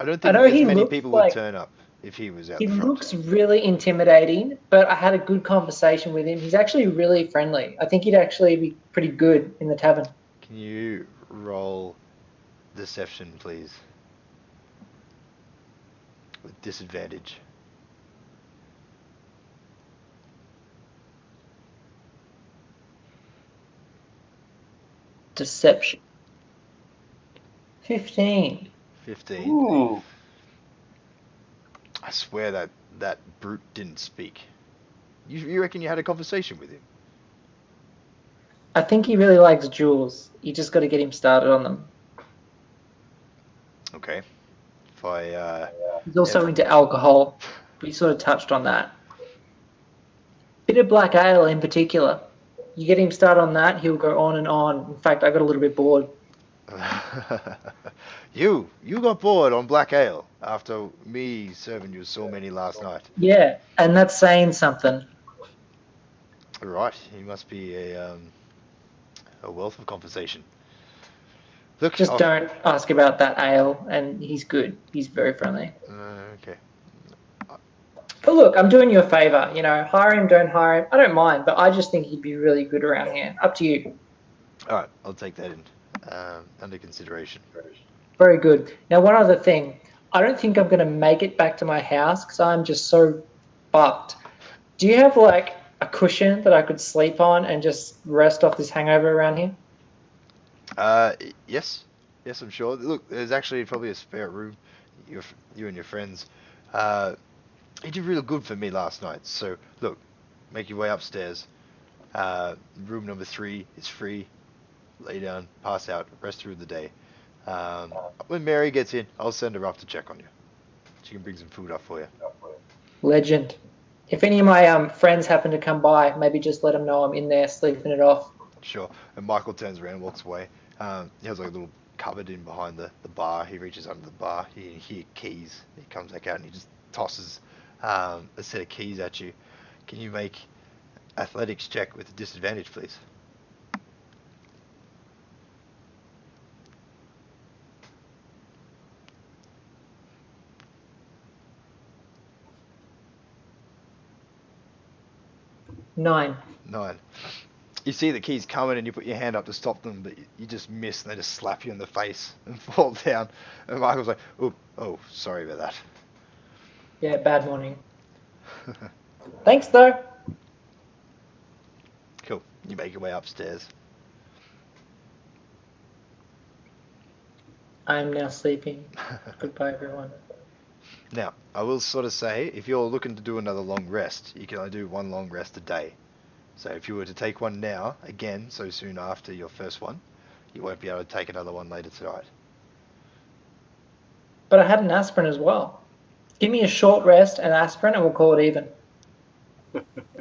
don't think know as he many looks people like- would turn up if he was out He front. looks really intimidating, but I had a good conversation with him. He's actually really friendly. I think he'd actually be pretty good in the tavern. Can you roll deception, please? With disadvantage. Deception. 15. 15. Ooh. I swear that brute didn't speak. You reckon you had a conversation with him? I think he really likes jewels. You just got to get him started on them. Okay. If I He's also into alcohol. We sort of touched on that. Bit of black ale in particular. You get him started on that, he'll go on and on. In fact, I got a little bit bored. You got bored on black ale after me serving you so many last night. Yeah, and that's saying something. Right, he must be a wealth of conversation. Look, Just don't ask about that ale, and he's good. He's very friendly. Okay. But look, I'm doing you a favour. You know, hire him, don't hire him. I don't mind, but I just think he'd be really good around here. Up to you. All right, I'll take that in under consideration. Very good. Now, one other thing. I don't think I'm going to make it back to my house because I'm just so fucked. Do you have, like, a cushion that I could sleep on and just rest off this hangover around here? Yes, I'm sure. Look, there's actually probably a spare room. You and your friends. You did really good for me last night. So look, make your way upstairs. Room number 3 is free. Lay down, pass out, rest through the day. When Mary gets in, I'll send her up to check on you. She can bring some food up for you. Legend. If any of my friends happen to come by, maybe just let them know I'm in there sleeping it off. Sure. And Michael turns around and walks away. He has like a little cupboard in behind the bar. He reaches under the bar. You hear keys. He comes back out and he just tosses a set of keys at you. Can you make athletics check with a disadvantage, please? Nine. 9. You see the keys coming and you put your hand up to stop them, but you just miss and they just slap you in the face and fall down. And Michael's like, oh, sorry about that. Yeah, bad morning. Thanks, though. Cool. You make your way upstairs. I'm now sleeping. Goodbye, everyone. Now, I will sort of say, if you're looking to do another long rest, you can only do one long rest a day. So if you were to take one now, again, so soon after your first one, you won't be able to take another one later tonight. But I had an aspirin as well. Give me a short rest and aspirin and we'll call it even.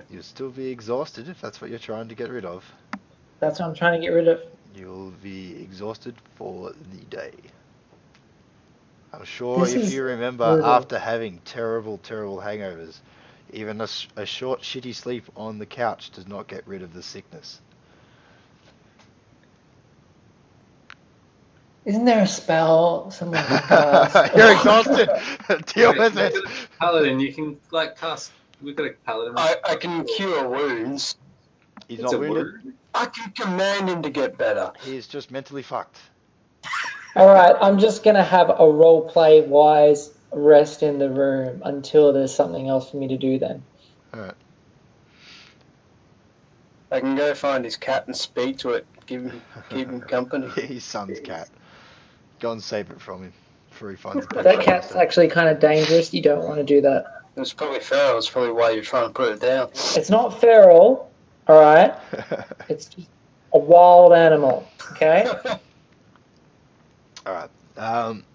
You'll still be exhausted if that's what you're trying to get rid of. That's what I'm trying to get rid of. You'll be exhausted for the day. I'm sure if you remember, after having terrible, terrible hangovers, even a short, shitty sleep on the couch does not get rid of the sickness. Isn't there a spell someone can cast? You're exhausted. Deal with it. Paladin, you can cast. We've got a paladin. I can cure wounds. He's It's not a wounded. word. I can command him to get better. He's just mentally fucked. All right, I'm just going to have a roleplay wise rest in the room until there's something else for me to do then. Alright. I can go find his cat and speak to it. Keep him company. His son's cat. Go and save it from him before he finds a That cat's actually kind of dangerous. You don't want to do that. It's probably feral. It's probably why you're trying to put it down. It's not feral, all right? It's just a wild animal, okay? Alright. I'm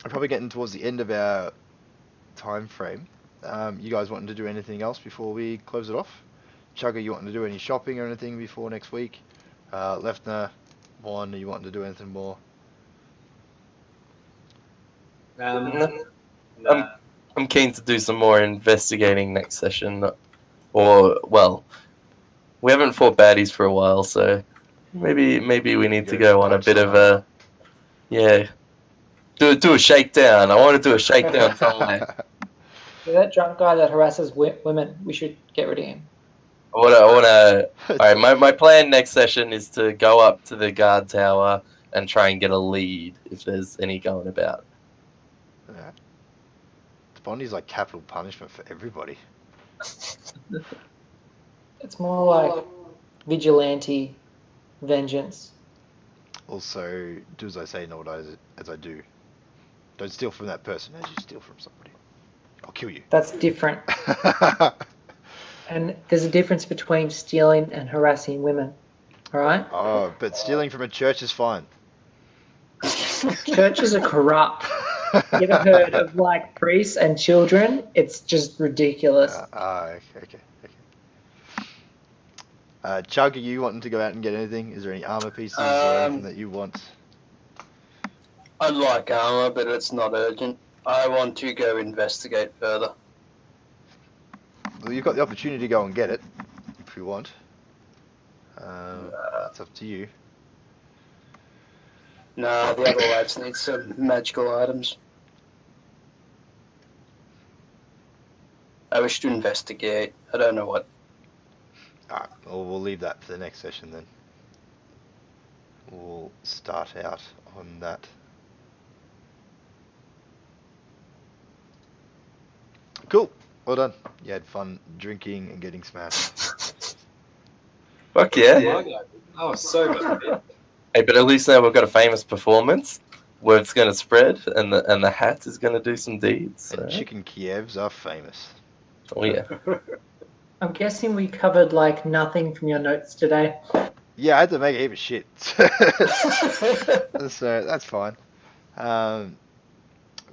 probably getting towards the end of our time frame. You guys wanting to do anything else before we close it off? Chugger, you wanting to do any shopping or anything before next week? Lefna, Vaughn, you wanting to do anything more? No. I'm keen to do some more investigating next session. Or, well, we haven't fought baddies for a while, so maybe we need to go on a bit of a... Yeah. Do a shakedown. I want to do a shakedown somewhere. Yeah, that drunk guy that harasses women, we should get rid of him. I want to... Alright, my plan next session is to go up to the guard tower and try and get a lead, if there's any going about. Yeah. Bondi's like capital punishment for everybody. It's more like vigilante vengeance. Also, do as I say, not as I do. Don't steal from that person as you steal from somebody. I'll kill you. That's different. And there's a difference between stealing and harassing women. All right? Oh, but stealing from a church is fine. Churches are corrupt. You ever heard of like priests and children? It's just ridiculous. Okay. Chugg, are you wanting to go out and get anything? Is there any armor pieces or anything that you want? I'd like armor, but it's not urgent. I want to go investigate further. Well, you've got the opportunity to go and get it, if you want. It's up to you. Nah, the other lads need some magical items. I wish to investigate. I don't know what. Alright, well, we'll leave that for the next session then. We'll start out on that. Cool, well done. You had fun drinking and getting smashed. Fuck yeah. My guy. Oh, so much. Hey, but at least now we've got a famous performance. Word's going to spread, and the hat is going to do some deeds. And So. chicken Kievs are famous. Oh yeah. I'm guessing we covered like nothing from your notes today. Yeah, I had to make a heap of shit. So that's fine.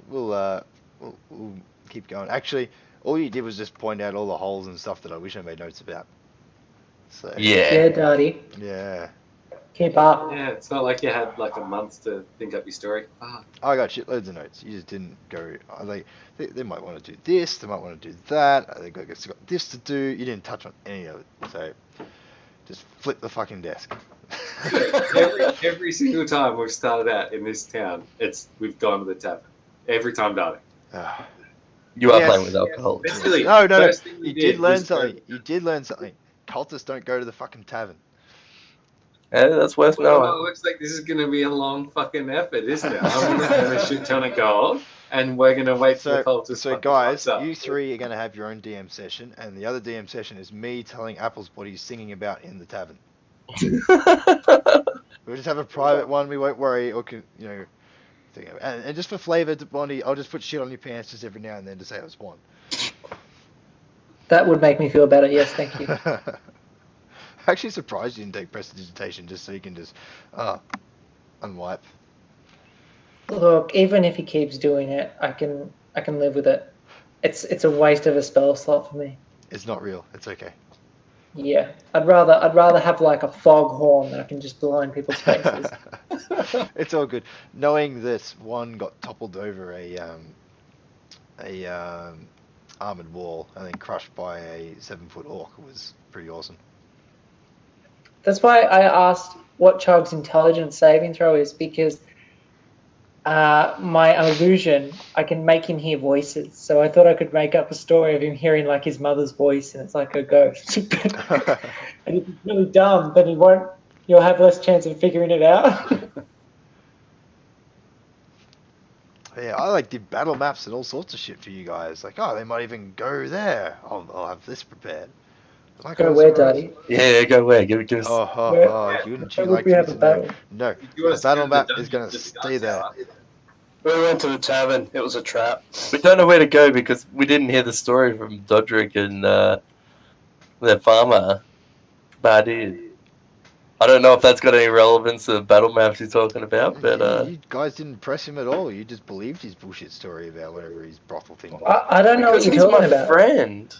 We'll keep going. Actually, all you did was just point out all the holes and stuff that I wish I made notes about. So Yeah. Yeah, Daddy. yeah. Keep up. Yeah, it's not like you had like a month to think up your story. Ah, I got shitloads of notes. You just didn't go. They might want to do this. They might want to do that. They got this to do. You didn't touch on any of it. So just flip the fucking desk. every single time we've started out in this town, we've gone to the tavern. Every time, darling. Ah. You are Yes. playing with alcohol. Basically, No. first thing we You did learn was go- something. You did learn something. Cultists don't go to the fucking tavern. Yeah, that's worth Well, knowing. it looks like this is going to be a long fucking effort, isn't it? I'm going to spend a shit ton of gold, and we're going to wait for the cultists. So fucking guys, lights up. you three are going to have your own DM session, and the other DM session is me telling Apples what he's singing about in the tavern. We'll just have a private one. We won't worry, or thing. And just for flavour, Bonnie, I'll just put shit on your pants just every now and then to say I was one. That would make me feel better. Yes, thank you. Actually surprised you didn't take prestidigitation just so you can just unwipe. Look, even if he keeps doing it, I can live with it. It's a waste of a spell slot for me. It's not real. It's okay. Yeah, I'd rather have like a foghorn that I can just blow in people's faces. It's all good. Knowing that one got toppled over a armored wall and then crushed by a 7-foot orc was pretty awesome. That's why I asked what Chugg's intelligence saving throw is, because my illusion, I can make him hear voices. So I thought I could make up a story of him hearing like his mother's voice, and it's like a ghost. And if he's really dumb, then you'll have less chance of figuring it out. Yeah, I did battle maps and all sorts of shit for you guys. Like, oh, they might even go there. I'll have this prepared. Like, Go where, Daddy? Yeah, go where? Give us. Wouldn't you Where would like we to have get a to battle? know? No, If you want the to battle spend the map dungeon is going to to the stay guard there. tower. We went to the tavern. It was a trap. We don't know where to go because we didn't hear the story from Doderic and their farmer. But I did. I don't know if that's got any relevance to the battle maps you're talking about, but You guys didn't press him at all. You just believed his bullshit story about whatever his brothel thing was. I don't know what because you're he's talking my about. friend.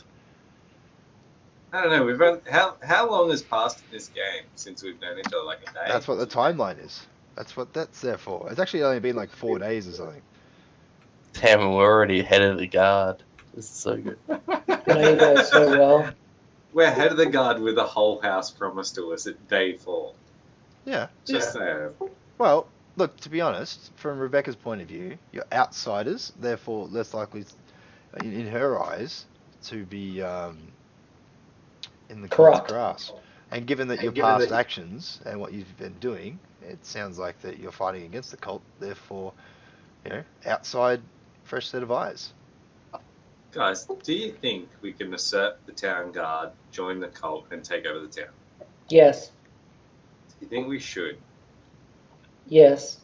I don't know. We've run, how long has passed in this game since we've known each other? Like a day. That's what the timeline is. That's what that's there for. It's actually only been like 4 days or something. Damn, we're already ahead of the guard. This is so good. I know you guys so well. We're ahead of the guard with the whole house promised to us at day 4. Yeah. Just saying. Well, look, to be honest, from Rebecca's point of view, you're outsiders, therefore less likely, in her eyes, to be in the cult's Corrupt. grasp. And given that your past actions and what you've been doing, it sounds like that you're fighting against the cult, therefore, outside, fresh set of eyes. Guys, do you think we can usurp the town guard, join the cult, and take over the town? Yes. Do you think we should? Yes.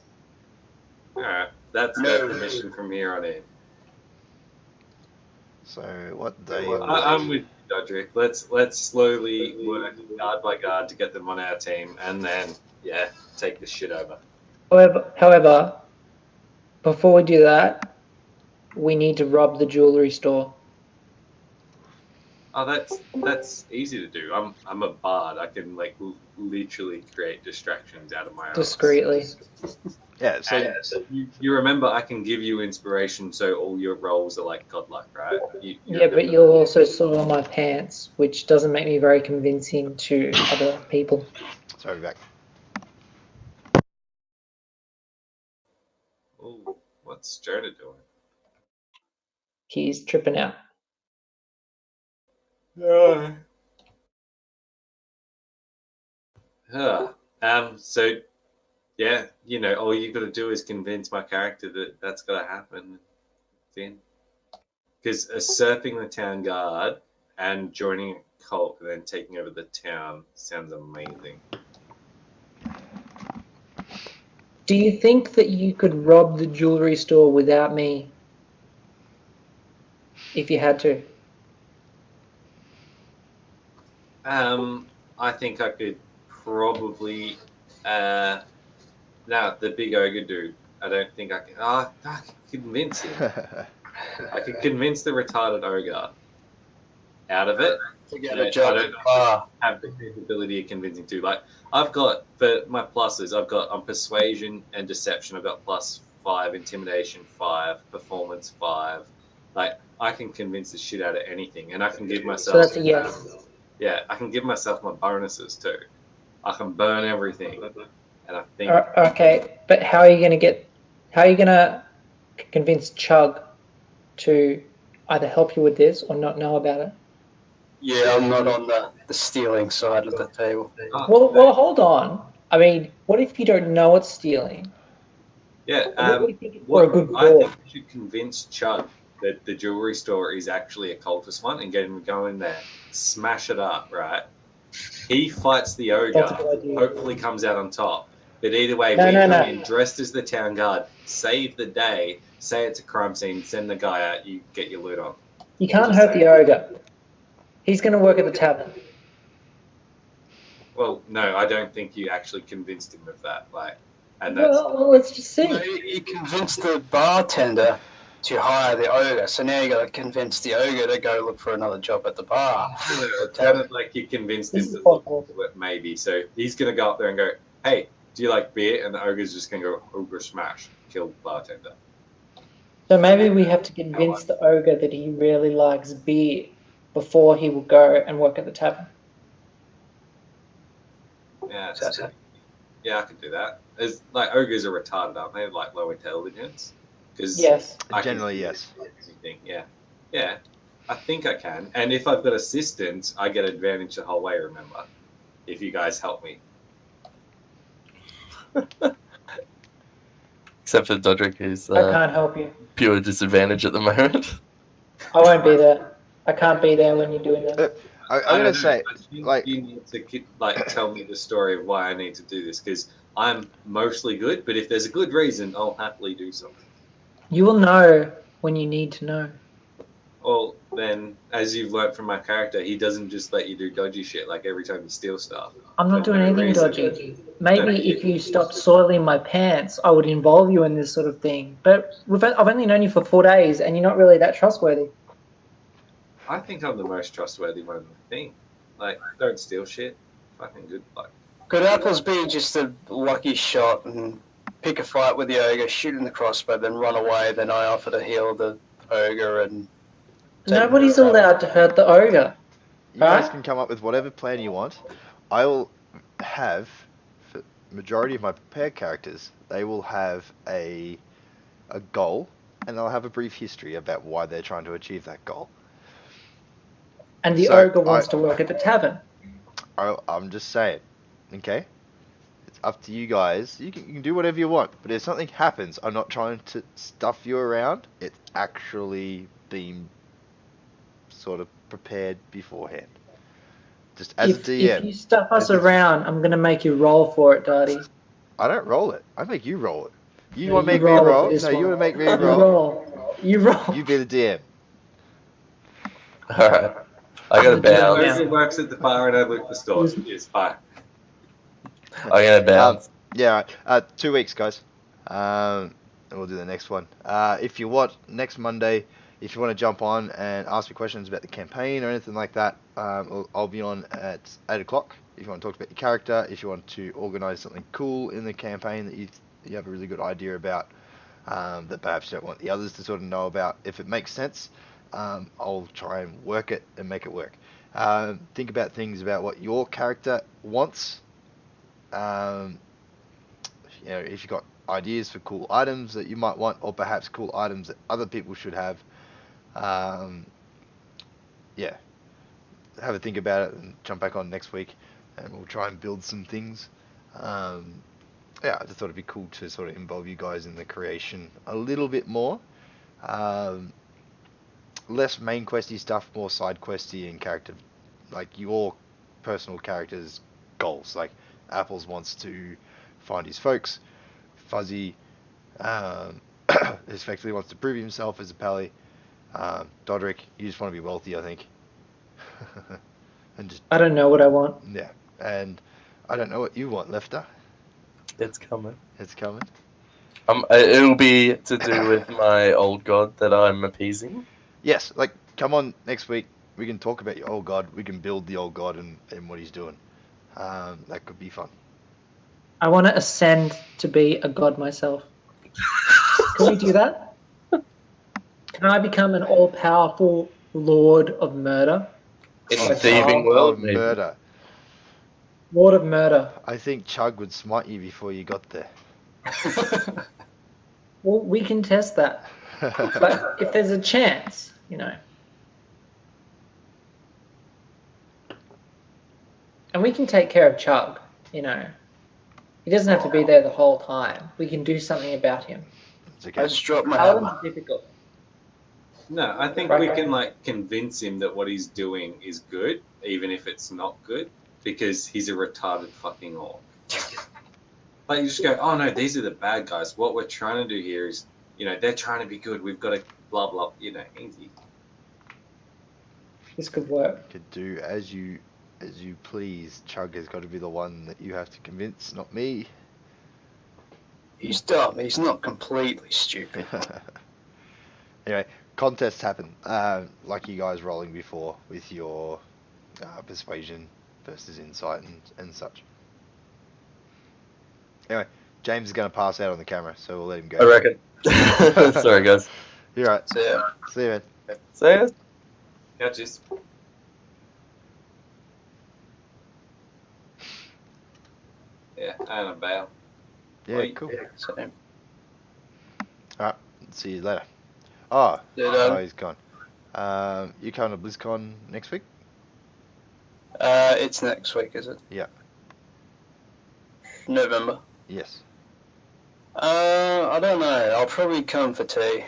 Alright, that's No. the mission from here on in. So, what day? I'm with you, Doderic. Let's slowly work guard by guard to get them on our team, and then, take this shit over. However, before we do that, we need to rob the jewelry store. Oh, that's easy to do. I'm a bard. I can literally create distractions out of my eyes. Discreetly. Yeah, so You remember I can give you inspiration, so all your rolls are like godlike, right? Yeah, but you'll also soil my pants, which doesn't make me very convincing to other people. sorry, back. Ooh, what's Jonah doing? He's tripping out. So, yeah, all you got to do is convince my character that that's got to happen. Then, because usurping the town guard and joining a cult and then taking over the town sounds amazing. Do you think that you could rob the jewelry store without me? If you had to. I think I could probably. No, the big ogre dude. I don't think I can. I can convince him. I could convince the retarded ogre out of it. Forget I a don't job. Ah, have the capability of convincing too. Like I've got for my pluses, I've got on persuasion and deception. I've got +5, intimidation 5, performance 5. Like I can convince the shit out of anything, and I can give So myself. that's a yes. Yeah, I can give myself my bonuses too. I can burn everything, and I think Okay, but how are you gonna convince Chugg to either help you with this or not know about it? yeah, I'm not on the stealing side of the table. Well, hold on. I mean, what if you don't know it's stealing? yeah. What do you think it's for a good I think cause? we should convince Chug that the jewelry store is actually a cultist one and get him to go in there, smash it up, right? He fights the That's a ogre, good idea. hopefully comes out on top. But either way, No, we no, come no. in dressed as the town guard, save the day, say it's a crime scene, send the guy out, you get your loot on. You can't Just hurt say. the ogre. He's gonna work at the tavern. Well, no, I don't think you actually convinced him of that. And that's Well, let's just No, see. you convinced the bartender to hire the ogre, so now you got to convince the ogre to go look for another job at the bar. it sounded like you convinced him This is to look possible. into it, maybe. So he's going to go up there and go, hey, do you like beer? And the ogre's just going to go, ogre smash, kill bartender. So maybe we have to convince the ogre that he really likes beer before he will go and work at the tavern. Yeah, yeah, I could do that. It's, like, ogres are retarded, aren't they? Like, low intelligence? Because Yes. Generally, yes. Anything. Yeah. Yeah. I think I can. And if I've got assistance, I get advantage the whole way, remember? If you guys help me. Except for Doderic, who's I can't help you. pure disadvantage at the moment. I won't be there. I can't be there when you're doing that. I'm I gonna don't say, know. I think like, you need to tell me the story of why I need to do this, because I'm mostly good, but if there's a good reason, I'll happily do something. You will know when you need to know. Well, then, as you've learnt from my character, he doesn't just let you do dodgy shit like every time you steal stuff. I'm not For doing no anything reason. dodgy. Maybe if you stopped soiling my pants, I would involve you in this sort of thing. But I've only known you for 4 days, and you're not really that trustworthy. I think I'm the most trustworthy one in the thing. Like, don't steal shit. Fucking good. Like, Could apples be just a lucky shot and pick a fight with the ogre, shoot in the crossbow, then run away? Then I offer to heal the ogre and. Nobody's allowed to hurt the ogre. you guys Huh? can come up with whatever plan you want. I will have, for majority of my prepared characters, they will have a goal, and they'll have a brief history about why they're trying to achieve that goal. And the So, ogre wants to work at the tavern. I'm just saying, okay? It's up to you guys. You can do whatever you want, but if something happens, I'm not trying to stuff you around. It's actually been sort of prepared beforehand. Just as a DM. If you stuff us around, I'm going to make you roll for it, Darty. I don't roll it. I make you roll it. You No, want to you make me roll roll? this No, you one. want to make me You roll? roll. You roll. You be the DM. Alright. I gotta bounce. Ogre works at the bar and I look the store. Yes, bye. I gotta bounce. Yeah, 2 weeks, guys. And we'll do the next one. If you want, next Monday, if you want to jump on and ask me questions about the campaign or anything like that, I'll be on at 8 o'clock. If you want to talk about your character, if you want to organise something cool in the campaign that you have a really good idea about, that perhaps you don't want the others to sort of know about, if it makes sense, I'll try and work it and make it work. Think about things about what your character wants. If you've got ideas for cool items that you might want, or perhaps cool items that other people should have, have a think about it and jump back on next week, and we'll try and build some things. I just thought it'd be cool to sort of involve you guys in the creation a little bit more. less main questy stuff, more side questy and character, like your personal character's goals. Like Apples wants to find his folks. Fuzzy effectively wants to prove himself as a pally. Doderic, you just want to be wealthy, I think. And just I don't know what I want. yeah, and I don't know what you want, Lefna. It's coming. It's coming. It'll be to do with my old god that I'm appeasing. Yes, like come on next week. We can talk about your old god. We can build the old god and what he's doing. That could be fun. I want to ascend to be a god myself. Can we do that? Can I become an all-powerful lord of murder? In Like thieving Charles? world, Oh, maybe. murder. Lord of murder. I think Chugg would smite you before you got there. Well, we can test that. But if there's a chance, you know. And we can take care of Chugg, you know. He doesn't have to be there the whole time. We can do something about him. It's okay. I just dropped my Paladin's hammer. difficult. No, I think Right, we right. can like convince him that what he's doing is good, even if it's not good, because he's a retarded fucking orc. Like you just go, oh no, these are the bad guys. What we're trying to do here is, you know, they're trying to be good. We've got to blah blah. You know, easy. This could work. Could do as you please. Chugg has got to be the one that you have to convince, not me. He's dumb. He's not completely stupid. Anyway, contests happen. Like you guys rolling before with your persuasion versus insight and such. Anyway, James is going to pass out on the camera, so we'll let him go. I reckon. Sorry, guys. You're right. So yeah. See you, man. See ya. Catches. Yeah, and a bail. Yeah, Wait. cool. So, Alright, see you later. Oh, Did, he's gone. You coming to BlizzCon next week? it's next week, is it? Yeah. November. Yes. I don't know. I'll probably come for tea.